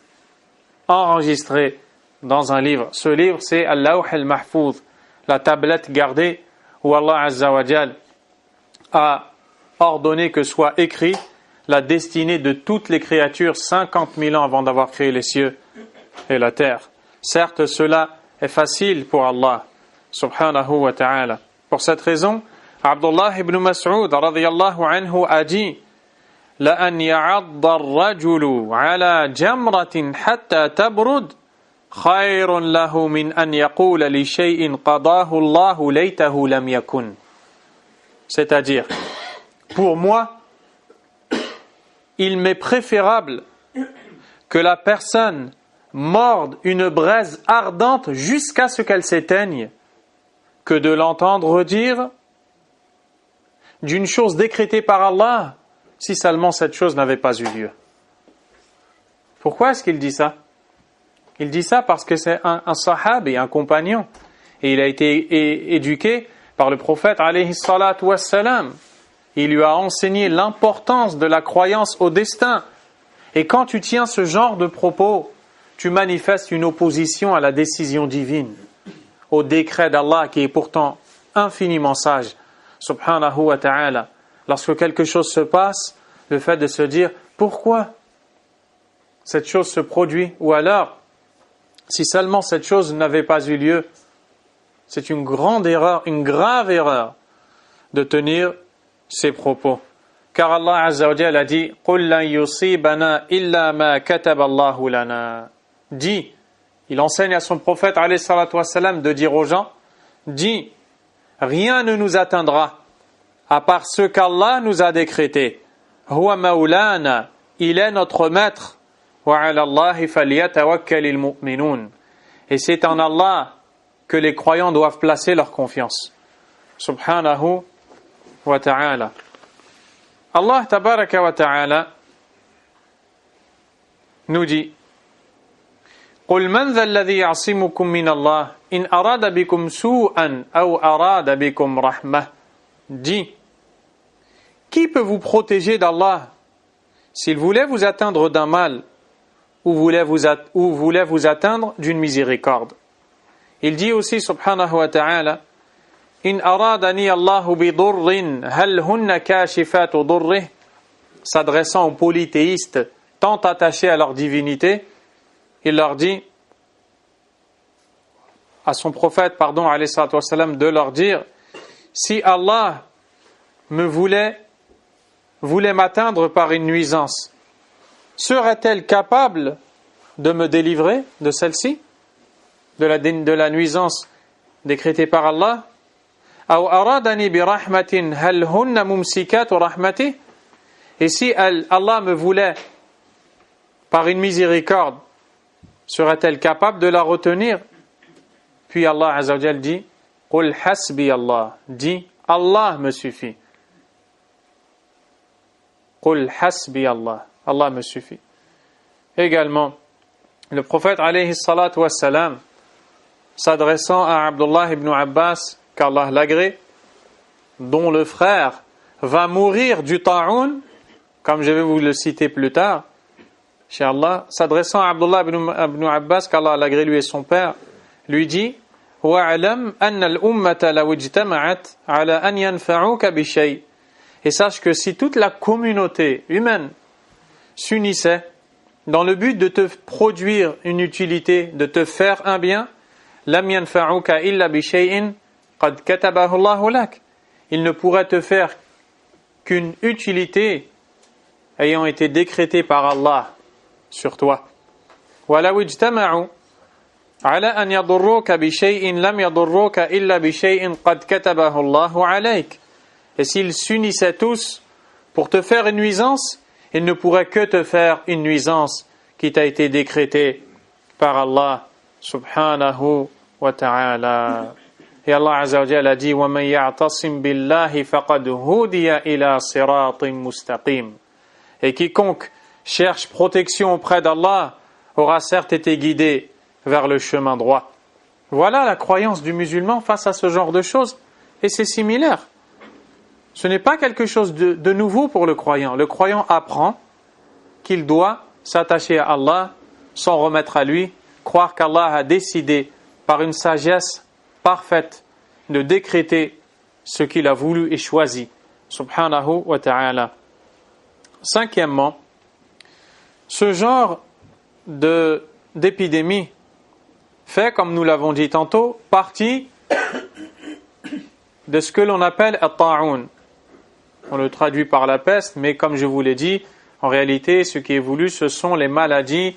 S1: enregistré dans un livre. Ce livre, c'est Al-Lawh al-Mahfouz, la tablette gardée où Allah Azza wa Jal a ordonné que soit écrit la destinée de toutes les créatures 50 000 ans avant d'avoir créé les cieux et la terre. Certes, cela est facile pour Allah, subhanahu wa ta'ala. Pour cette raison, Abdullah ibn Mas'ud radiyallahu anhu a dit لأن يعض الرجل على جمرة حتى تبرد خير له من أن يقول لشيء قضاه الله ليته لم يكن. C'est-à-dire, pour moi, il m'est préférable que la personne morde une braise ardente jusqu'à ce qu'elle s'éteigne que de l'entendre dire d'une chose décrétée par Allah si seulement cette chose n'avait pas eu lieu. Pourquoi est-ce qu'il dit ça? Il dit ça parce que c'est un sahab et un compagnon et il a été éduqué par le prophète alayhi salatu wassalam. Il lui a enseigné l'importance de la croyance au destin. Et quand tu tiens ce genre de propos, tu manifestes une opposition à la décision divine, au décret d'Allah qui est pourtant infiniment sage, subhanahu wa ta'ala. Lorsque quelque chose se passe, le fait de se dire pourquoi cette chose se produit, ou alors si seulement cette chose n'avait pas eu lieu, c'est une grande erreur, une grave erreur de tenir ces propos. Car Allah Azza wa Jalla a dit قُلْ لَنْ يُصِيبَنَا إِلَّا مَا كَتَبَ اللَّهُ لَنَا. Dit, il enseigne à son prophète alayhi salatu wassalam de dire aux gens, dit, rien ne nous atteindra à part ce qu'Allah nous a décrété. Huwa maulana, il est notre maître. Wa 'ala Allahi falyatawakkalil mu'minun. Et c'est en Allah que les croyants doivent placer leur confiance. Subhanahu wa ta'ala. Allah tabaraka wa ta'ala nous dit قُلْ مَنْ ذَا الَّذِي يَعْصِمُكُمْ مِنَ اللَّهِ إِنْ أَرَادَ بِكُمْ سُوءًا أَوْ أَرَادَ بِكُمْ رَحْمَةً. Dit, qui peut vous protéger d'Allah s'il voulait vous atteindre d'un mal ou voulait vous atteindre d'une miséricorde? Il dit aussi subhanahu wa ta'ala إِنْ أَرَادَنِي اللَّهُ بِضُرٍّ هَلْ هُنَّ كَاشِفَاتُ ضُرِّهِ. S'adressant aux polythéistes tant attachés à leur divinité, il leur dit à son prophète, alayhi salatu wassalam, de leur dire, si Allah me voulait m'atteindre par une nuisance, serait-elle capable de me délivrer de celle-ci, de la nuisance décrétée par Allah? أو أرادني برحمة هل هن ممسكات رحمته. Et si Allah me voulait par une miséricorde, serait-elle capable de la retenir? Puis Allah Azza wa Jal dit قُلْ حَسْبِيَ اللَّهِ. Dis, Allah me suffit. قُلْ حَسْبِيَ اللَّهِ. Allah me suffit. Également, le prophète alayhi salatu wassalam, s'adressant à Abdullah ibn Abbas, qu'Allah l'agrée, dont le frère va mourir du ta'oun, comme je vais vous le citer plus tard, chez Allah, s'adressant à Abdullah ibn Abbas, qu'Allah l'agrée lui et son père, lui dit وَاعْلَمْ أَنَّ الْأُمَّةَ لَوْ اجْتَمَعَتْ عَلَى أَنْ يَنْفَعُوكَ بِشَيْءٍ Et sache que si toute la communauté humaine s'unissait dans le but de te produire une utilité, de te faire un bien, lam yanfa'uka illa bi shay'in qad katabahu Allahu lak. Il ne pourrait te faire qu'une utilité ayant été décrétée par Allah sur toi. Walaw ijtama'u ala an yadurruka bi shay'in lam yadurruka illa bi shay'in qad katabahu Allahu alayk. Et s'ils s'unissaient tous pour te faire une nuisance, ils ne pourraient que te faire une nuisance qui t'a été décrétée par Allah subhanahu wa ta'ala. Et Allah azza wa jalla a dit وَمَنْ يَعْتَصِمْ بِاللَّهِ فَقَدْ هُدِيَ إِلَى صِرَاطٍ مُسْتَقِيمٍ. Et quiconque cherche protection auprès d'Allah aura certes été guidé vers le chemin droit. Voilà la croyance du musulman face à ce genre de choses. Et c'est similaire. Ce n'est pas quelque chose de nouveau pour le croyant. Le croyant apprend qu'il doit s'attacher à Allah, s'en remettre à lui, croire qu'Allah a décidé par une sagesse parfaite de décréter ce qu'il a voulu et choisi. Subhanahu wa ta'ala. Cinquièmement, ce genre d'épidémie fait, comme nous l'avons dit tantôt, partie de ce que l'on appelle at-ta'un. On le traduit par la peste, mais comme je vous l'ai dit, en réalité, ce qui est voulu, ce sont les maladies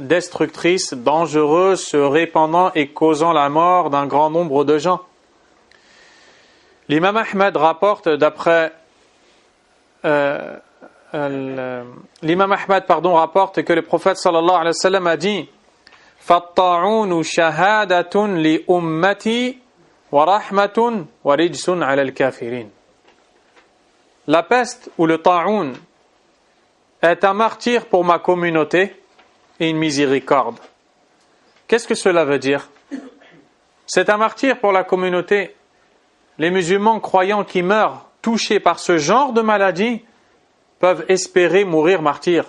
S1: destructrices, dangereuses, se répandant et causant la mort d'un grand nombre de gens. L'imam Ahmed rapporte rapporte que le prophète sallallahu alayhi wa sallam a dit فَالطَّاعُونُ شَهَادَةٌ لِأُمَّتِي وَرَحْمَةٌ وَرِجْسٌ عَلَى الْكَافِرِينَ. La peste ou le ta'oun est un martyr pour ma communauté et une miséricorde. Qu'est-ce que cela veut dire? C'est un martyr pour la communauté. Les musulmans croyants qui meurent touchés par ce genre de maladie peuvent espérer mourir martyrs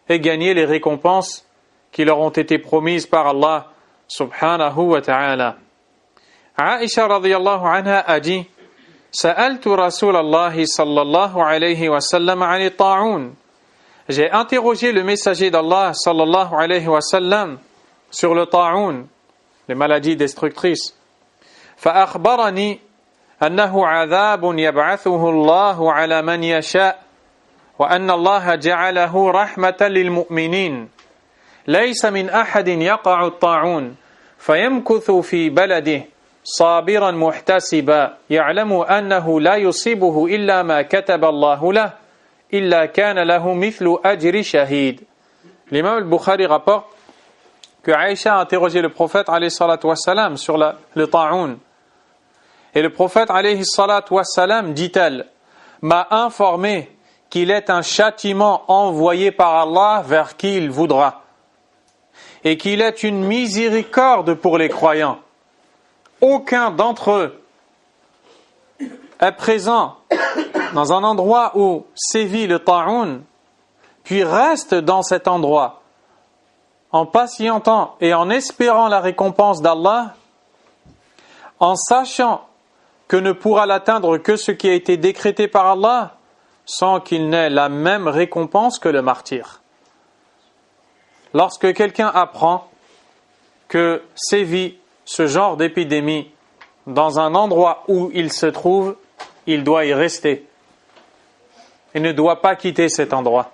S1: et gagner les récompenses qui leur ont été promises par Allah subhanahu wa ta'ala. Aisha radiyallahu anha a dit سألت رسول الله صلى الله عليه وسلم عن الطاعون. J'ai interrogé le messager d'Allah sallallahu alayhi wa sallam sur le ta'oun, les maladies destructrices. فأخبرني أنه عذاب يبعثه الله على من يشاء وأن الله جعله رحمة للمؤمنين ليس من أحد يقع الطاعون فيمكث في بلده صابرا محتسبا يعلم أنه لا يصيبه إلا ما كتب الله له إلا كان له مثل أجر شهيد. L'imam al-Bukhari rapporte que Aïcha a interrogé le prophète alayhi salatu wassalam sur le ta'oun. Et le prophète alayhi salatu wassalam, dit-elle, m'a informé qu'il est un châtiment envoyé par Allah vers qui il voudra et qu'il est une miséricorde pour les croyants. Aucun d'entre eux est présent dans un endroit où sévit le ta'oun, puis reste dans cet endroit en patientant et en espérant la récompense d'Allah, en sachant que ne pourra l'atteindre que ce qui a été décrété par Allah, sans qu'il n'ait la même récompense que le martyr. Lorsque quelqu'un apprend que sévit ce genre d'épidémie dans un endroit où il se trouve, il doit y rester. Il ne doit pas quitter cet endroit,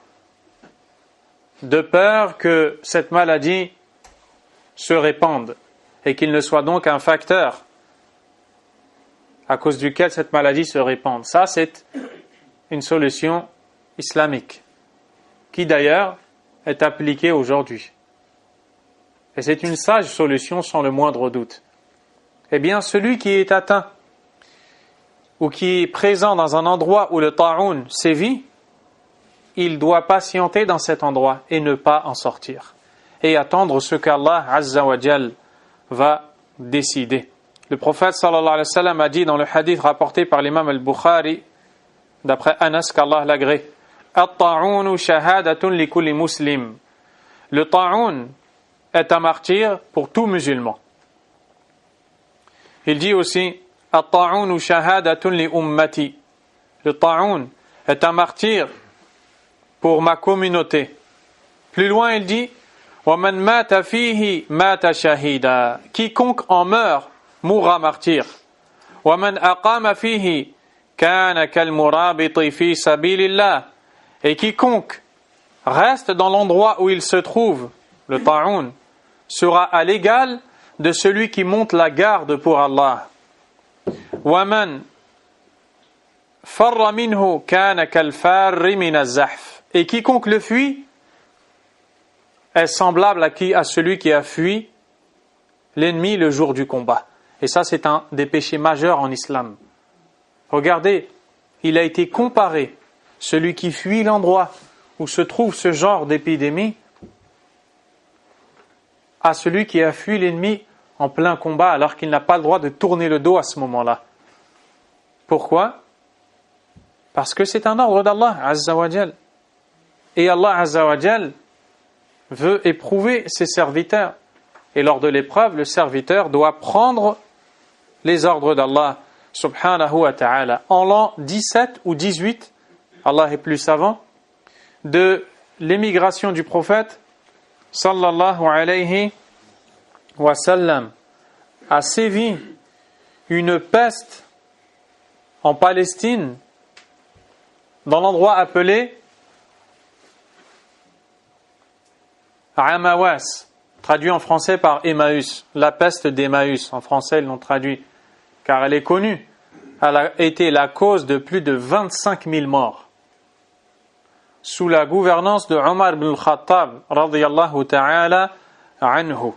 S1: de peur que cette maladie se répande et qu'il ne soit donc un facteur à cause duquel cette maladie se répande. Ça, c'est une solution islamique qui d'ailleurs est appliquée aujourd'hui. Et c'est une sage solution sans le moindre doute. Eh bien, celui qui est atteint ou qui est présent dans un endroit où le ta'oun sévit, il doit patienter dans cet endroit et ne pas en sortir. Et attendre ce qu'Allah Azza wa Jal va décider. Le prophète sallallahu alayhi wa sallam a dit dans le hadith rapporté par l'imam al-Bukhari, d'après Anas qu'Allah l'agrée, At-ta'ounu shahadatun li kulli muslim. Le ta'oun est un martyr pour tout musulman. Il dit aussi At-ta'ounu shahadatun li ummati. le ta'oun, est un martyr pour ma communauté. Plus loin, il dit وَمَنْ مَاتَ فِيهِ مَاتَ شَهِيدًا. Quiconque en meurt mourra martyr. وَمَنْ أَقَامَ فِيهِ كَانَ كَالْمُرَابِطِ فِي سَبِيلِ اللَّهِ. Et quiconque reste dans l'endroit où il se trouve, le ta'oun, sera à l'égal de celui qui monte la garde pour Allah. وَمَنْ فَرَّ مِنْهُ كَانَ كَالْفَارِّ مِنَ الزَّحْفِ. Et quiconque le fuit est semblable à celui qui a fui l'ennemi le jour du combat. Et ça, c'est un des péchés majeurs en islam. Regardez, il a été comparé, celui qui fuit l'endroit où se trouve ce genre d'épidémie, à celui qui a fui l'ennemi en plein combat, alors qu'il n'a pas le droit de tourner le dos à ce moment-là. Pourquoi ? Parce que c'est un ordre d'Allah Azza wa Jal. Et Allah Azza wa Jal veut éprouver ses serviteurs. Et lors de l'épreuve, le serviteur doit prendre les ordres d'Allah subhanahu wa ta'ala. En l'an 17 ou 18, Allah est plus savant, de l'émigration du prophète sallallahu alayhi wa sallam, a sévi une peste en Palestine, dans l'endroit appelé Amawas, traduit en français par Emmaüs, la peste d'Emmaüs. En français, ils l'ont traduit, car elle est connue. Elle a été la cause de plus de 25 000 morts. Sous la gouvernance de Omar ibn al-Khattab, radiyallahu ta'ala anhu.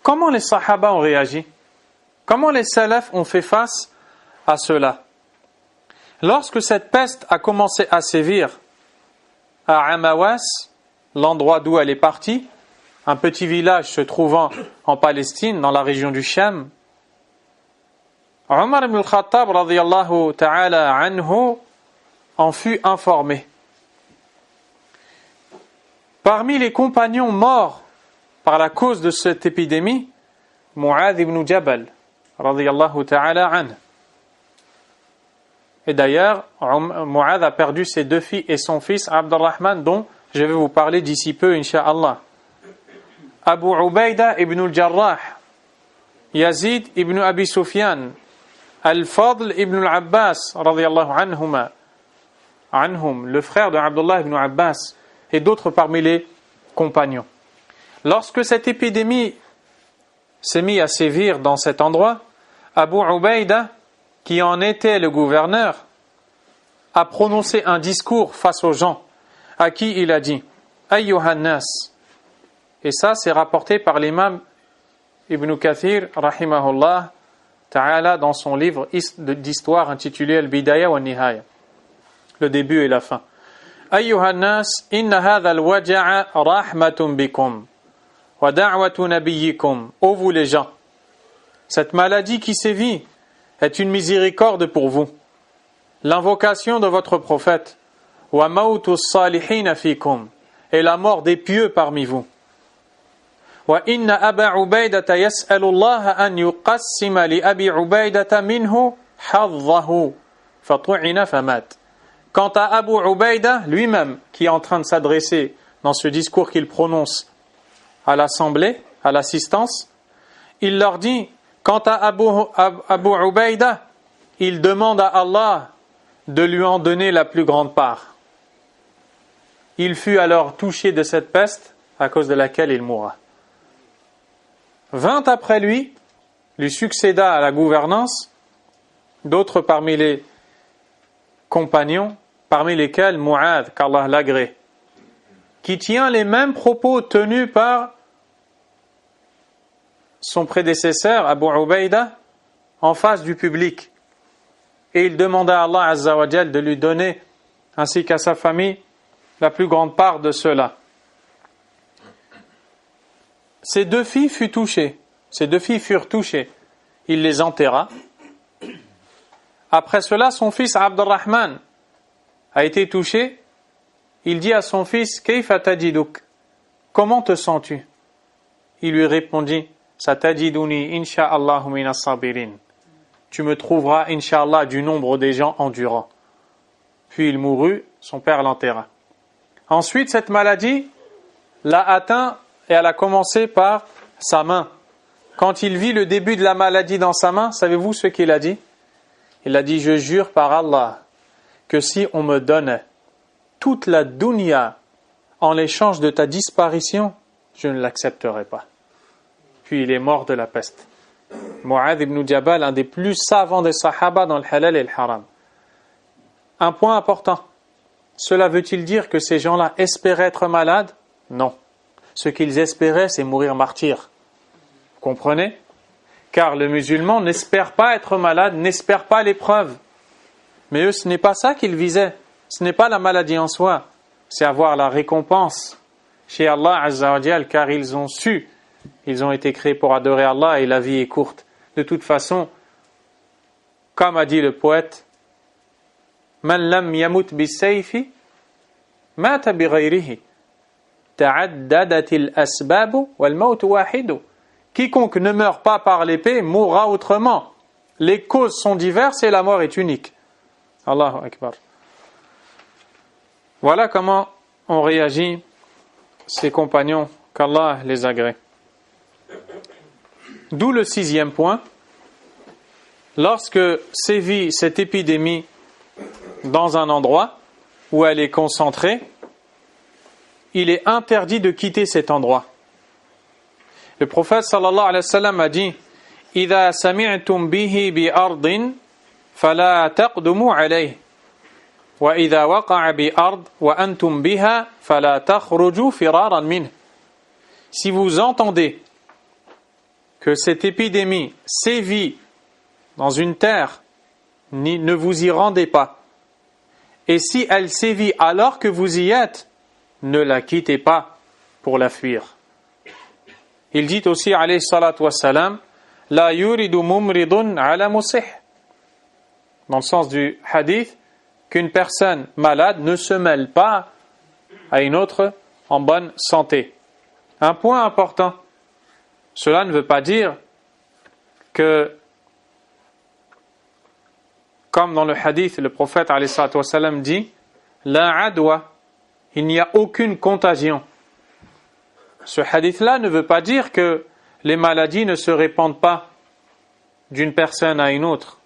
S1: Comment les Sahaba ont réagi? Comment les Salaf ont fait face à cela? Lorsque cette peste a commencé à sévir à Amawas, l'endroit d'où elle est partie, un petit village se trouvant en Palestine, dans la région du Sham, Omar ibn al-Khattab radiyallahu ta'ala anhu en fut informé. Parmi les compagnons morts par la cause de cette épidémie, Mu'adh ibn Jabal radiyallahu ta'ala anhu. Et d'ailleurs, Mu'adh a perdu ses 2 filles et son fils Abdurrahman, dont je vais vous parler d'ici peu, incha'Allah. Abu Ubaida ibn al-Jarrah, Yazid ibn Abi Sufyan, Al-Fadl ibn al-Abbas, radiyallahu anhum, le frère de Abdullah ibn Abbas, et d'autres parmi les compagnons. Lorsque cette épidémie s'est mise à sévir dans cet endroit, Abu Ubaida, qui en était le gouverneur, a prononcé un discours face aux gens, à qui il a dit « Ayyuhan nas ». Et ça, c'est rapporté par l'imam Ibn Kathir, rahimahullah ta'ala, dans son livre d'histoire intitulé Al-Bidaya wa Nihaya, le début et la fin. « Ayyuhan nas, inna hadha al-waja'a rahmatun bikum, wa da'watu nabiyyikum » Ô vous les gens, cette maladie qui sévit est une miséricorde pour vous. L'invocation de votre prophète, wa mautus salihin fikum, et la mort des pieux parmi vous. Wa inna Aba Ubaydata yas'alu Allah an yuqassima li Abi Ubaydata minhu haddahu fatu'ina famat. Quant à Abu Ubaida lui-même, qui est en train de s'adresser dans ce discours qu'il prononce à l'assemblée, à l'assistance, il leur dit: quant à Abu Ubaida, il demande à Allah de lui en donner la plus grande part. Il fut alors touché de cette peste à cause de laquelle il mourra. 20 après lui succéda à la gouvernance d'autres parmi les compagnons, parmi lesquels Mu'adh, qu'Allah l'agrée, qui tient les mêmes propos tenus par son prédécesseur Abu Ubaida en face du public. Et il demanda à Allah Azza wa Jal de lui donner, ainsi qu'à sa famille, la plus grande part de cela. Ses 2 filles furent touchées. Il les enterra. Après cela, son fils Abdurrahman a été touché. Il dit à son fils: Kayfa tajiduk? Comment te sens-tu? Il lui répondit: Satajiduni insha'Allahu minas sabirin. Tu me trouveras, insha'Allah, du nombre des gens endurants. puis il mourut, son père l'enterra. Ensuite, cette maladie l'a atteint et elle a commencé par sa main. Quand il vit le début de la maladie dans sa main, savez-vous ce qu'il a dit? Il a dit, je jure par Allah que si on me donnait toute la dunya en l'échange de ta disparition, je ne l'accepterai pas. Puis il est mort de la peste. Mu'adh ibn Jabal, un des plus savants des sahaba dans le halal et le haram. Un point important. Cela veut-il dire que ces gens-là espéraient être malades? Non. Ce qu'ils espéraient, c'est mourir martyr. Vous comprenez? Car le musulman n'espère pas être malade, n'espère pas l'épreuve. Mais eux, ce n'est pas ça qu'ils visaient. Ce n'est pas la maladie en soi. C'est avoir la récompense chez Allah Azza wa Jal, car ils ont su, ils ont été créés pour adorer Allah et la vie est courte. De toute façon, comme a dit le poète, Man lam yamut bis-sayfi mata bi ghayrihi ta'addadatil asbab wal maut wahid. Quiconque ne meurt pas par l'épée mourra autrement. Les causes sont diverses et la mort est unique. Allahu Akbar. Voilà comment ont réagi ces compagnons, qu'Allah les agrée. D'où le 6e point. Lorsque sévit cette épidémie dans un endroit où elle est concentrée, il est interdit de quitter cet endroit. Le prophète sallallahu alayhi wa sallam a dit إِذَا سَمِعْتُمْ بِهِ بِأَرْضٍ فَلَا تَقْدُمُوا عَلَيْهِ وَإِذَا وَقَعَ بِأَرْضٍ وَأَنْتُمْ بِهَا فَلَا تَخْرُجُوا فِرَارًا مِنْهُ. Si vous entendez que cette épidémie sévit dans une terre, ne vous y rendez pas. Et si elle sévit alors que vous y êtes, ne la quittez pas pour la fuir. Il dit aussi, alayhi salatu wassalam, La yuridu mumridun ala musih. Dans le sens du hadith, qu'une personne malade ne se mêle pas à une autre en bonne santé. Un point important, cela ne veut pas dire que, comme dans le hadith, le prophète alayhi salatu wassalam dit, La adwa, il n'y a aucune contagion. Ce hadith-là ne veut pas dire que les maladies ne se répandent pas d'une personne à une autre.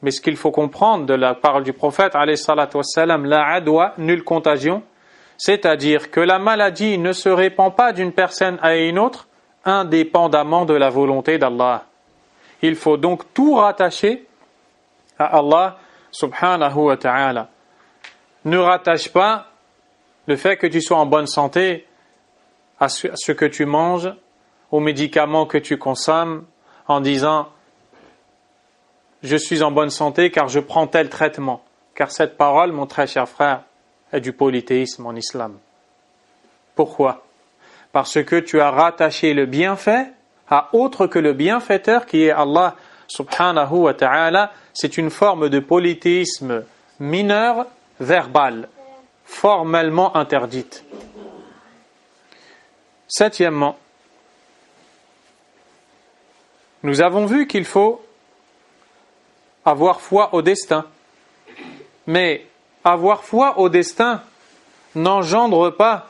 S1: Mais ce qu'il faut comprendre de la parole du prophète, alayhi salatu wassalam, la adwa, nulle contagion, c'est-à-dire que la maladie ne se répand pas d'une personne à une autre, indépendamment de la volonté d'Allah. Il faut donc tout rattacher à Allah subhanahu wa ta'ala. Ne rattache pas le fait que tu sois en bonne santé à ce que tu manges, aux médicaments que tu consommes, en disant « Je suis en bonne santé car je prends tel traitement ». Car cette parole, mon très cher frère, est du polythéisme en islam. Pourquoi? Parce que tu as rattaché le bienfait à autre que le bienfaiteur qui est Allah subhanahu wa ta'ala. C'est une forme de polythéisme mineur, verbal, formellement interdite. 7e, nous avons vu qu'il faut avoir foi au destin. Mais avoir foi au destin n'engendre pas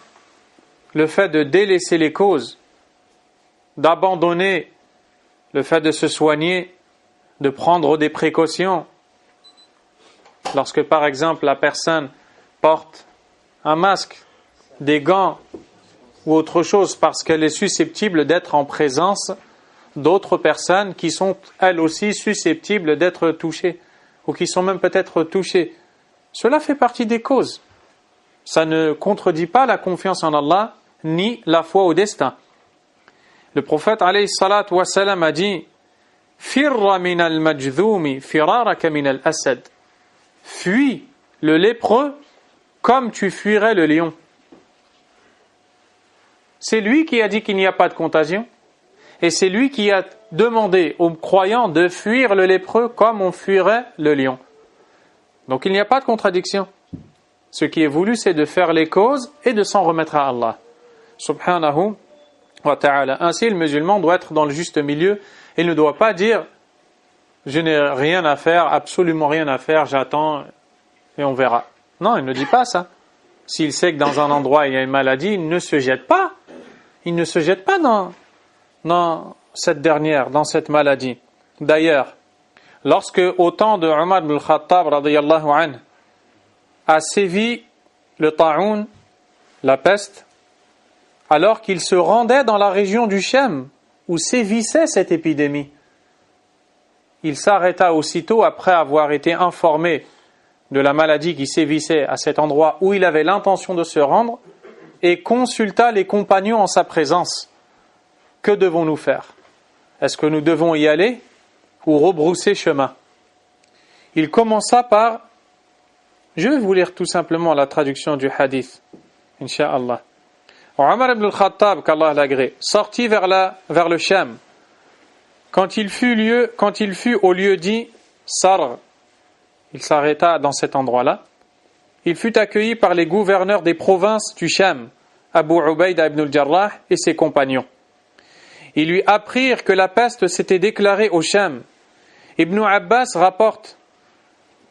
S1: le fait de délaisser les causes, d'abandonner le fait de se soigner, de prendre des précautions. Lorsque par exemple la personne porte un masque, des gants ou autre chose parce qu'elle est susceptible d'être en présence d'autres personnes qui sont elles aussi susceptibles d'être touchées ou qui sont même peut-être touchées. Cela fait partie des causes. Ça ne contredit pas la confiance en Allah ni la foi au destin. Le prophète alayhi salatu wa salam a dit « Firra min al-majdhumi firaraka min al-asad » Fuis le lépreux comme tu fuirais le lion. C'est lui qui a dit qu'il n'y a pas de contagion. Et c'est lui qui a demandé aux croyants de fuir le lépreux comme on fuirait le lion. Donc il n'y a pas de contradiction. Ce qui est voulu, c'est de faire les causes et de s'en remettre à Allah. Subhanahu wa ta'ala. Ainsi, le musulman doit être dans le juste milieu. Il ne doit pas dire « Je n'ai rien à faire, absolument rien à faire, j'attends et on verra. Non, il ne dit pas ça. S'il sait que dans un endroit il y a une maladie, il ne se jette pas. Il ne se jette pas dans cette dernière, dans cette maladie. D'ailleurs, lorsque au temps de Omar ibn al-Khattab radiyallahu anhu a sévi le ta'oun, la peste, alors qu'il se rendait dans la région du Chem où sévissait cette épidémie, il s'arrêta aussitôt après avoir été informé de la maladie qui sévissait à cet endroit où il avait l'intention de se rendre et consulta les compagnons en sa présence. Que devons-nous faire? Est-ce que nous devons y aller ou rebrousser chemin? Il commença par... Je vais vous lire tout simplement la traduction du hadith, Inch'Allah. Omar ibn al-Khattab, qu'Allah l'agrée, sortit vers le Sham. Quand il fut au lieu dit Sarr, il s'arrêta dans cet endroit-là. Il fut accueilli par les gouverneurs des provinces du Sham, Abu Ubaïda ibn al-Jarrah et ses compagnons. Ils lui apprirent que la peste s'était déclarée au Sham. Ibn Abbas rapporte,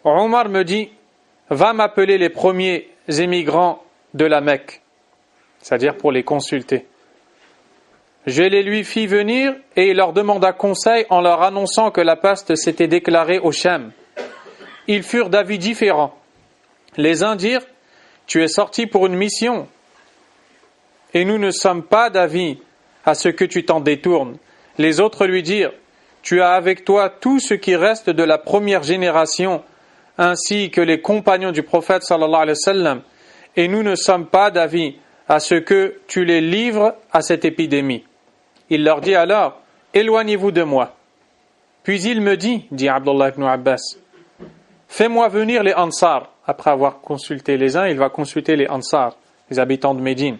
S1: Omar me dit, va m'appeler les premiers émigrants de la Mecque, c'est-à-dire pour les consulter. Je les lui fis venir et il leur demanda conseil en leur annonçant que la peste s'était déclarée au Sham. Ils furent d'avis différents. Les uns dirent, tu es sorti pour une mission et nous ne sommes pas d'avis à ce que tu t'en détournes. Les autres lui dirent, tu as avec toi tout ce qui reste de la première génération ainsi que les compagnons du prophète sallallahu alayhi wa sallam et nous ne sommes pas d'avis à ce que tu les livres à cette épidémie. Il leur dit alors, éloignez-vous de moi. Puis il me dit Abdullah ibn Abbas, fais-moi venir les Ansar. Après avoir consulté les uns, il va consulter les Ansar, les habitants de Médine.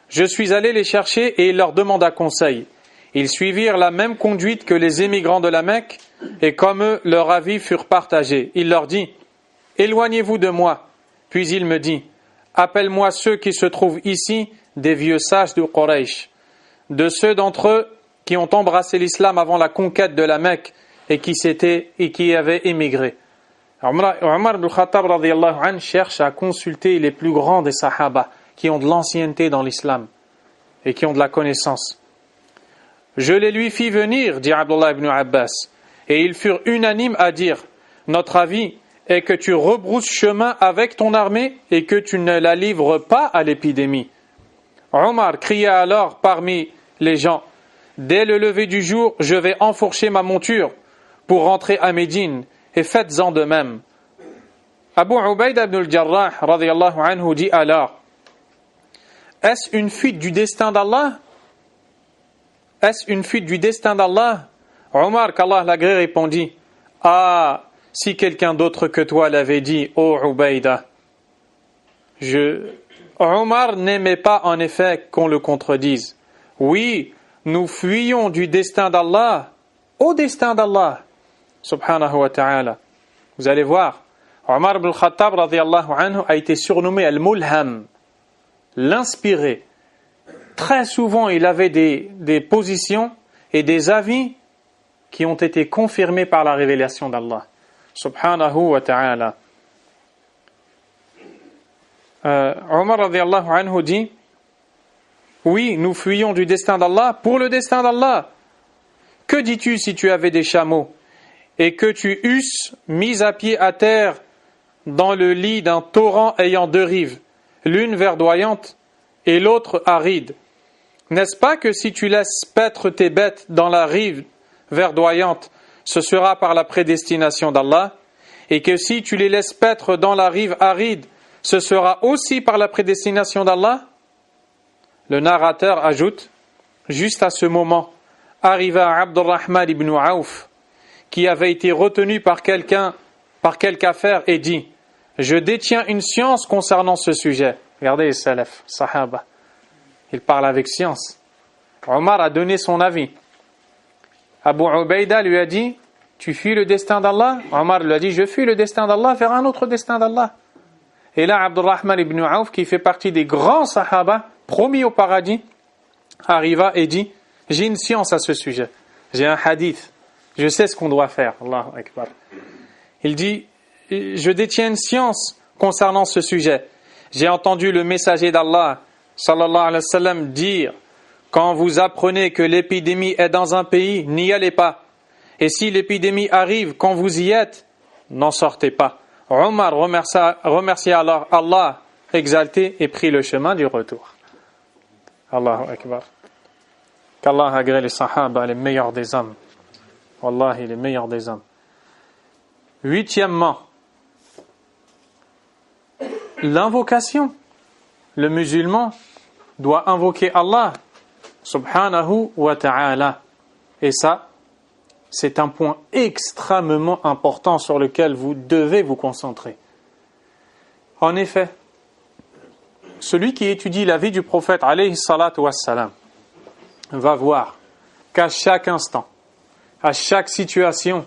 S1: Je suis allé les chercher et il leur demanda conseil. Ils suivirent la même conduite que les émigrants de la Mecque et comme eux, leurs avis furent partagés. Il leur dit, éloignez-vous de moi. Puis il me dit, appelle-moi ceux qui se trouvent ici, des vieux sages de Quraysh, de ceux d'entre eux qui ont embrassé l'islam avant la conquête de la Mecque et qui avaient émigré. Omar ibn al-Khattab radiyallahu anhu cherche à consulter les plus grands des Sahaba qui ont de l'ancienneté dans l'islam et qui ont de la connaissance. Je les lui fis venir, dit Abdullah ibn Abbas, et ils furent unanimes à dire, notre avis est que tu rebrousses chemin avec ton armée et que tu ne la livres pas à l'épidémie. Omar cria alors parmi les gens, dès le lever du jour, je vais enfourcher ma monture pour rentrer à Médine, et faites-en de même. Abu Ubaïda ibn al-Jarrah radiyallahu anhu dit alors, est-ce une fuite du destin d'Allah? Est-ce une fuite du destin d'Allah? Omar, qu'Allah l'agrée, répondit, ah, si quelqu'un d'autre que toi l'avait dit, ô Ubaïda. Omar n'aimait pas en effet qu'on le contredise. Oui, nous fuyons du destin d'Allah au destin d'Allah, subhanahu wa ta'ala. Vous allez voir, Omar ibn al-Khattab radiyallahu anhu a été surnommé al-Mulham, l'inspiré. Très souvent, il avait des positions et des avis qui ont été confirmés par la révélation d'Allah, subhanahu wa ta'ala. Omar radiyallahu anhu dit, oui, nous fuyons du destin d'Allah pour le destin d'Allah. Que dis-tu si tu avais des chameaux et que tu eusses mis à pied à terre dans le lit d'un torrent ayant deux rives, l'une verdoyante et l'autre aride? N'est-ce pas que si tu laisses paître tes bêtes dans la rive verdoyante, ce sera par la prédestination d'Allah, et que si tu les laisses paître dans la rive aride, ce sera aussi par la prédestination d'Allah? Le narrateur ajoute, juste à ce moment, arriva Abdurrahman ibn Auf, qui avait été retenu par quelque affaire, et dit, je détiens une science concernant ce sujet. Regardez les salaf, sahaba. Il parle avec science. Omar a donné son avis. Abu Ubaïda lui a dit, tu fuis le destin d'Allah? Omar lui a dit, je fuis le destin d'Allah vers un autre destin d'Allah. Et là, Abdurrahman ibn Auf, qui fait partie des grands sahaba, promis au paradis, arriva et dit, j'ai une science à ce sujet. J'ai un hadith. Je sais ce qu'on doit faire. Allahu Akbar. Il dit, je détiens une science concernant ce sujet. J'ai entendu le messager d'Allah, sallallahu alayhi wa sallam, dire « Quand vous apprenez que l'épidémie est dans un pays, n'y allez pas. Et si l'épidémie arrive quand vous y êtes, n'en sortez pas. » Omar remercia alors Allah exalté et prit le chemin du retour. Allahu Akbar. Qu'Allah agrée les sahaba, les meilleurs des hommes. Wallahi, les meilleurs des hommes. Huitièmement, l'invocation. Le musulman doit invoquer Allah subhanahu wa ta'ala. Et ça, c'est un point extrêmement important sur lequel vous devez vous concentrer. En effet, celui qui étudie la vie du prophète alayhi salatu wassalam va voir qu'à chaque instant, à chaque situation,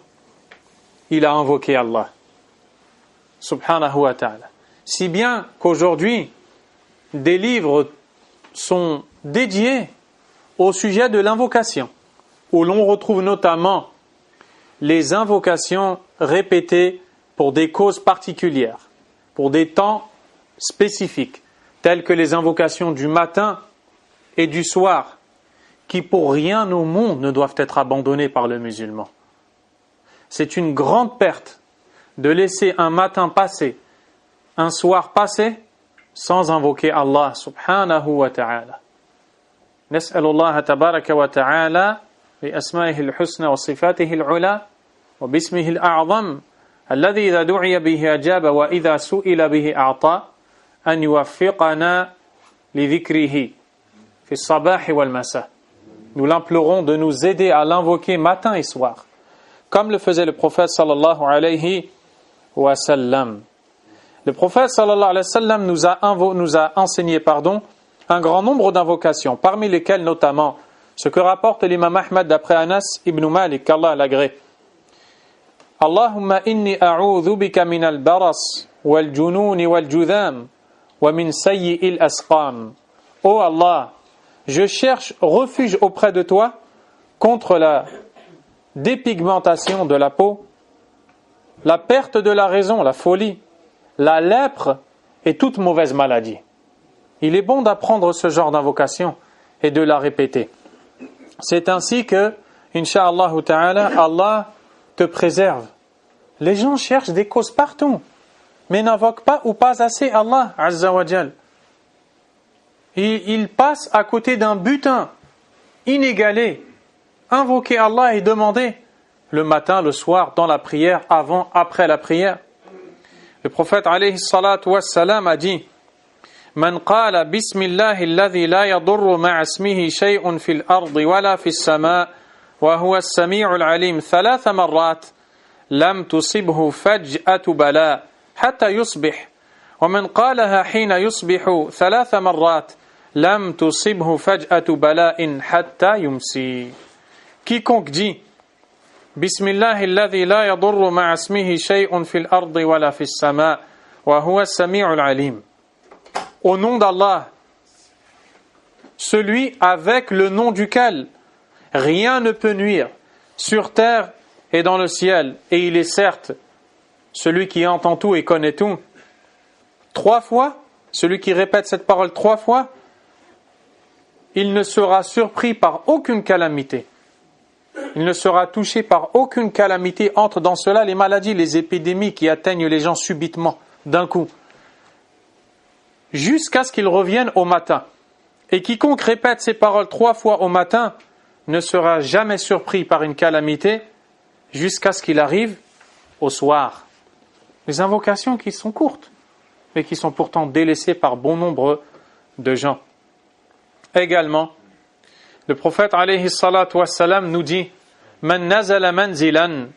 S1: il a invoqué Allah subhanahu wa ta'ala. Si bien qu'aujourd'hui, des livres sont dédiés au sujet de l'invocation, où l'on retrouve notamment les invocations répétées pour des causes particulières, pour des temps spécifiques, telles que les invocations du matin et du soir, qui pour rien au monde ne doivent être abandonnées par le musulman. C'est une grande perte de laisser un matin passer, un soir passer, sans invoquer Allah subhanahu wa ta'ala. نسأل الله تبارك وتعالى بأسمائه الحسنى وصفاته العلى وباسمه الأعظم الذي إذا دعي به أجاب وإذا سئل به أعطى أن يوفقنا لذكره في الصباح والمساء. Nous l'implorons de nous aider à l'invoquer matin et soir, comme le faisait le prophète sallallahu alayhi wa sallam. Le prophète sallallahu alayhi wa sallam nous a enseigné un grand nombre d'invocations, parmi lesquelles notamment ce que rapporte l'imam Ahmad d'après Anas ibn Malik, qu'Allah l'agrée. Allahumma inni a'udhu bika min al-baras wal-junun wal-judham wa min sayyi'il asqam. Oh Allah, je cherche refuge auprès de toi contre la dépigmentation de la peau, la perte de la raison, la folie, la lèpre et toute mauvaise maladie. Il est bon d'apprendre ce genre d'invocation et de la répéter. C'est ainsi que, incha'Allah ta'ala, Allah te préserve. Les gens cherchent des causes partout, mais n'invoquent pas ou pas assez Allah Azza wa Jal. Ils passent à côté d'un butin inégalé. Invoquer Allah et demander le matin, le soir, dans la prière, avant, après la prière. Le prophète alayhi salatu wassalam a dit: Man qala bismillahi alladhi la yadurru ma'a ismihi shay'un fil ardi wala fis sama' wa huwa as-sami'ul 'alim thalatha marrat lam tusibhu faj'atu bala hatta yusbih wa man qalaha hina yusbihu thalatha marrat lam tusibhu faj'atu bala'in hatta yumsi. Quiconque dit Bismillahi alladhi la yadurru ma'a ismihi shay'un fil ardi wala fis sama' wa huwa as-sami'ul 'alim. Au nom d'Allah, celui avec le nom duquel rien ne peut nuire sur terre et dans le ciel, et il est certes celui qui entend tout et connaît tout. 3 fois, celui qui répète cette parole 3 fois, il ne sera surpris par aucune calamité. Il ne sera touché par aucune calamité. Entre dans cela les maladies, les épidémies qui atteignent les gens subitement, d'un coup, jusqu'à ce qu'ils reviennent au matin. Et quiconque répète ces paroles 3 fois au matin ne sera jamais surpris par une calamité jusqu'à ce qu'il arrive au soir. Les invocations qui sont courtes, mais qui sont pourtant délaissées par bon nombre de gens. Également, le prophète alayhi salatu wassalam nous dit Man nazala manzilan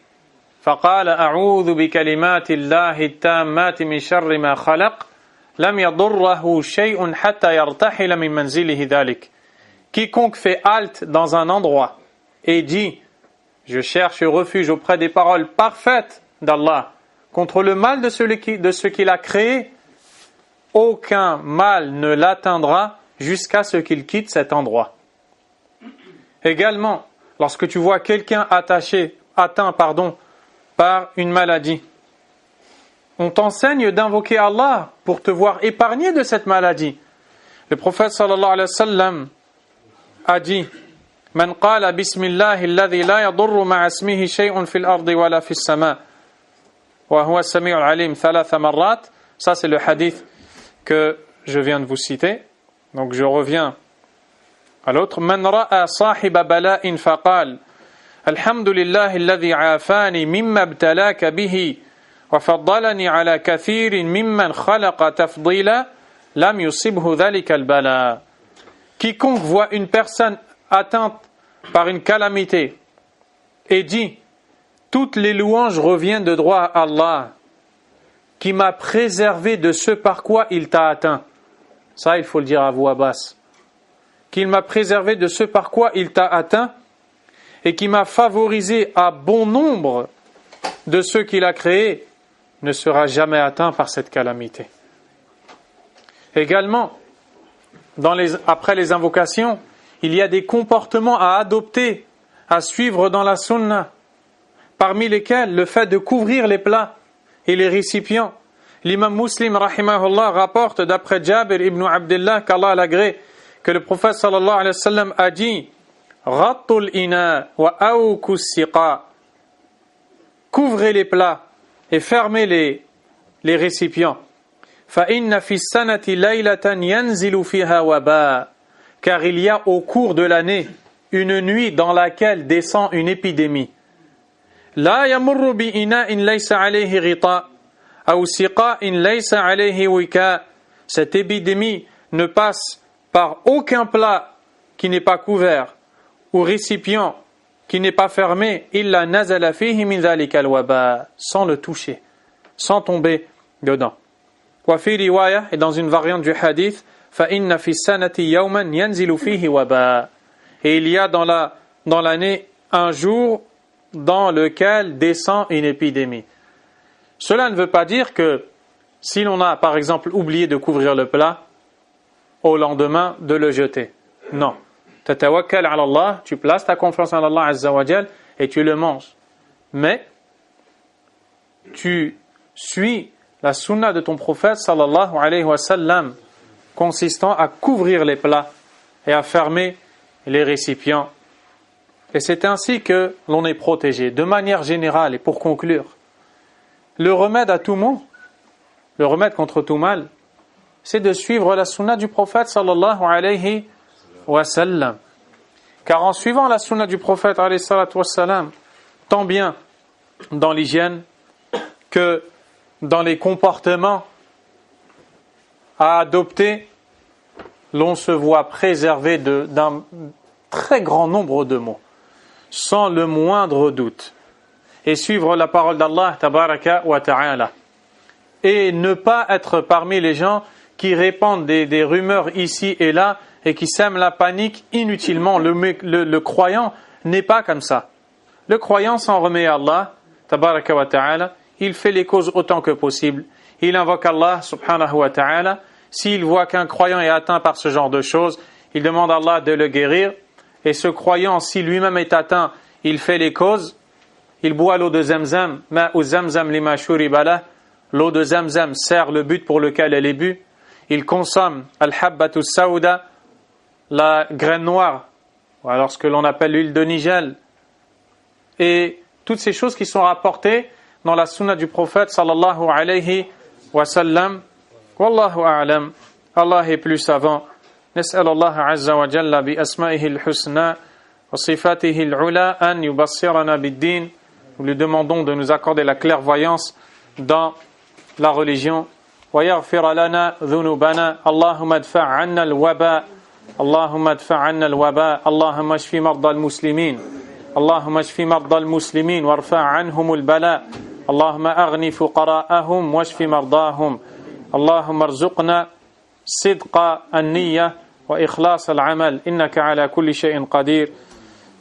S1: faqala a'udhu bi kalimati llahi tammati min sharri ma khalaq lam yadurruhu shay'un hatta yartahila min manzilihi dhalik. Quiconque fait halte dans un endroit et dit je cherche refuge auprès des paroles parfaites d'Allah contre le mal de ce qu'il a créé, aucun mal ne l'atteindra jusqu'à ce qu'il quitte cet endroit. Également, lorsque tu vois quelqu'un atteint par une maladie, on t'enseigne d'invoquer Allah pour te voir épargné de cette maladie. Le prophète sallallahu alayhi wa sallam a dit: Man qala bismillahi alladhi la yadurru ma'a ismihi shay'un fil ardi wala fis sama' wa huwa as-sami'ul 'alim thalatha marrat. Ça c'est le hadith que je viens de vous citer. Donc je reviens à l'autre. Man ra'a sahiba bala'in faqal alhamdulillahi alladhi 'afani mimma ibtalaka bihi wa faddalani 'ala kathirin mimman khalaqa tafdila lam yusibhu dhalika al-bala. Quiconque voit une personne atteinte par une calamité et dit: toutes les louanges reviennent de droit à Allah qui m'a préservé de ce par quoi il t'a atteint. Ça, il faut le dire à voix basse. Qu'il m'a préservé de ce par quoi il t'a atteint et qui m'a favorisé à bon nombre de ceux qu'il a créés, ne sera jamais atteint par cette calamité. Également, après les invocations, il y a des comportements à adopter, à suivre dans la sunna, parmi lesquels le fait de couvrir les plats et les récipients. L'imam Muslim, rahimahullah, rapporte d'après Jabir ibn Abdullah, qu'Allah l'agrée, que le prophète sallallahu alayhi wa sallam a dit: Ghattul ina wa awkus siqa. Couvrez les plats et fermez les récipients. Fa inna fi sanati laylatan yanzilu fiha waba. Car il y a au cours de l'année une nuit dans laquelle descend une épidémie. La yamurru bi ina'in laysa alayhi ghita aw siqa'in laysa alayhi wika. Cette épidémie ne passe par aucun plat qui n'est pas couvert ou récipient qui n'est pas fermé, illa nazala fihi min dhalika al-waba, sans le toucher, sans tomber dedans. Wa fi riwaya, et dans une variante du hadith, fa inna fi sanati yawman yanzilu fihi waba. Et il y a dans l'année un jour dans lequel descend une épidémie. Cela ne veut pas dire que si l'on a par exemple oublié de couvrir le plat, au lendemain de le jeter. Non. Tatawakkal ala Allah, tu places ta confiance en Allah Azza wa Jal et tu le manges. Mais tu suis la sunna de ton prophète sallallahu alayhi wa sallam, consistant à couvrir les plats et à fermer les récipients. Et c'est ainsi que l'on est protégé. De manière générale, et pour conclure, le remède à tout mot, le remède contre tout mal, c'est de suivre la sunna du prophète sallallahu alayhi wa sallam. Car en suivant la sunna du prophète alayhi salatu wa sallam, tant bien dans l'hygiène que dans les comportements à adopter, l'on se voit préservé d'un très grand nombre de maux, sans le moindre doute. Et suivre la parole d'Allah tabaraka wa ta'ala. Et ne pas être parmi les gens qui répandent des rumeurs ici et là et qui sèment la panique inutilement. Le croyant n'est pas comme ça. Le croyant s'en remet à Allah tabaraka wa ta'ala. Il fait les causes autant que possible. Il invoque Allah subhanahu wa ta'ala. S'il voit qu'un croyant est atteint par ce genre de choses, il demande à Allah de le guérir. Et ce croyant, si lui-même est atteint, il fait les causes. Il boit l'eau de Zamzam. Ma'u Zamzam lima shuriba lah. L'eau de Zamzam sert le but pour lequel elle est bue. Il consomme al-habbatu saouda, la graine noire, ou alors ce que l'on appelle l'huile de nigel. Et toutes ces choses qui sont rapportées dans la sunna du prophète sallallahu alayhi wa sallam. Wallahu a'lam. Allah est plus savant. Nas'al Allah azza wa jalla bi asma'ihi al-husna wa sifatihi al-ula an yubassirana bid-din. Nous lui demandons de nous accorder la clairvoyance dans la religion. ويغفر لنا ذنوبنا اللهم ادفع عنا الوباء اللهم ادفع عنا الوباء اللهم اشف مرضى المسلمين اللهم اشف مرضى المسلمين وارفع عنهم البلاء اللهم اغن فقراءهم واشف مرضاهم اللهم ارزقنا صدق النية وإخلاص العمل إنك على كل شيء قدير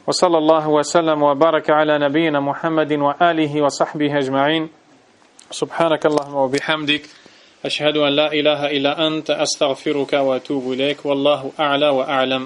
S1: وصلى الله وسلم وبارك على نبينا محمد وآله وصحبه أجمعين سبحانك اللهم وبحمدك أشهد أن لا إله إلا أنت أستغفرك وأتوب إليك والله أعلى وأعلم.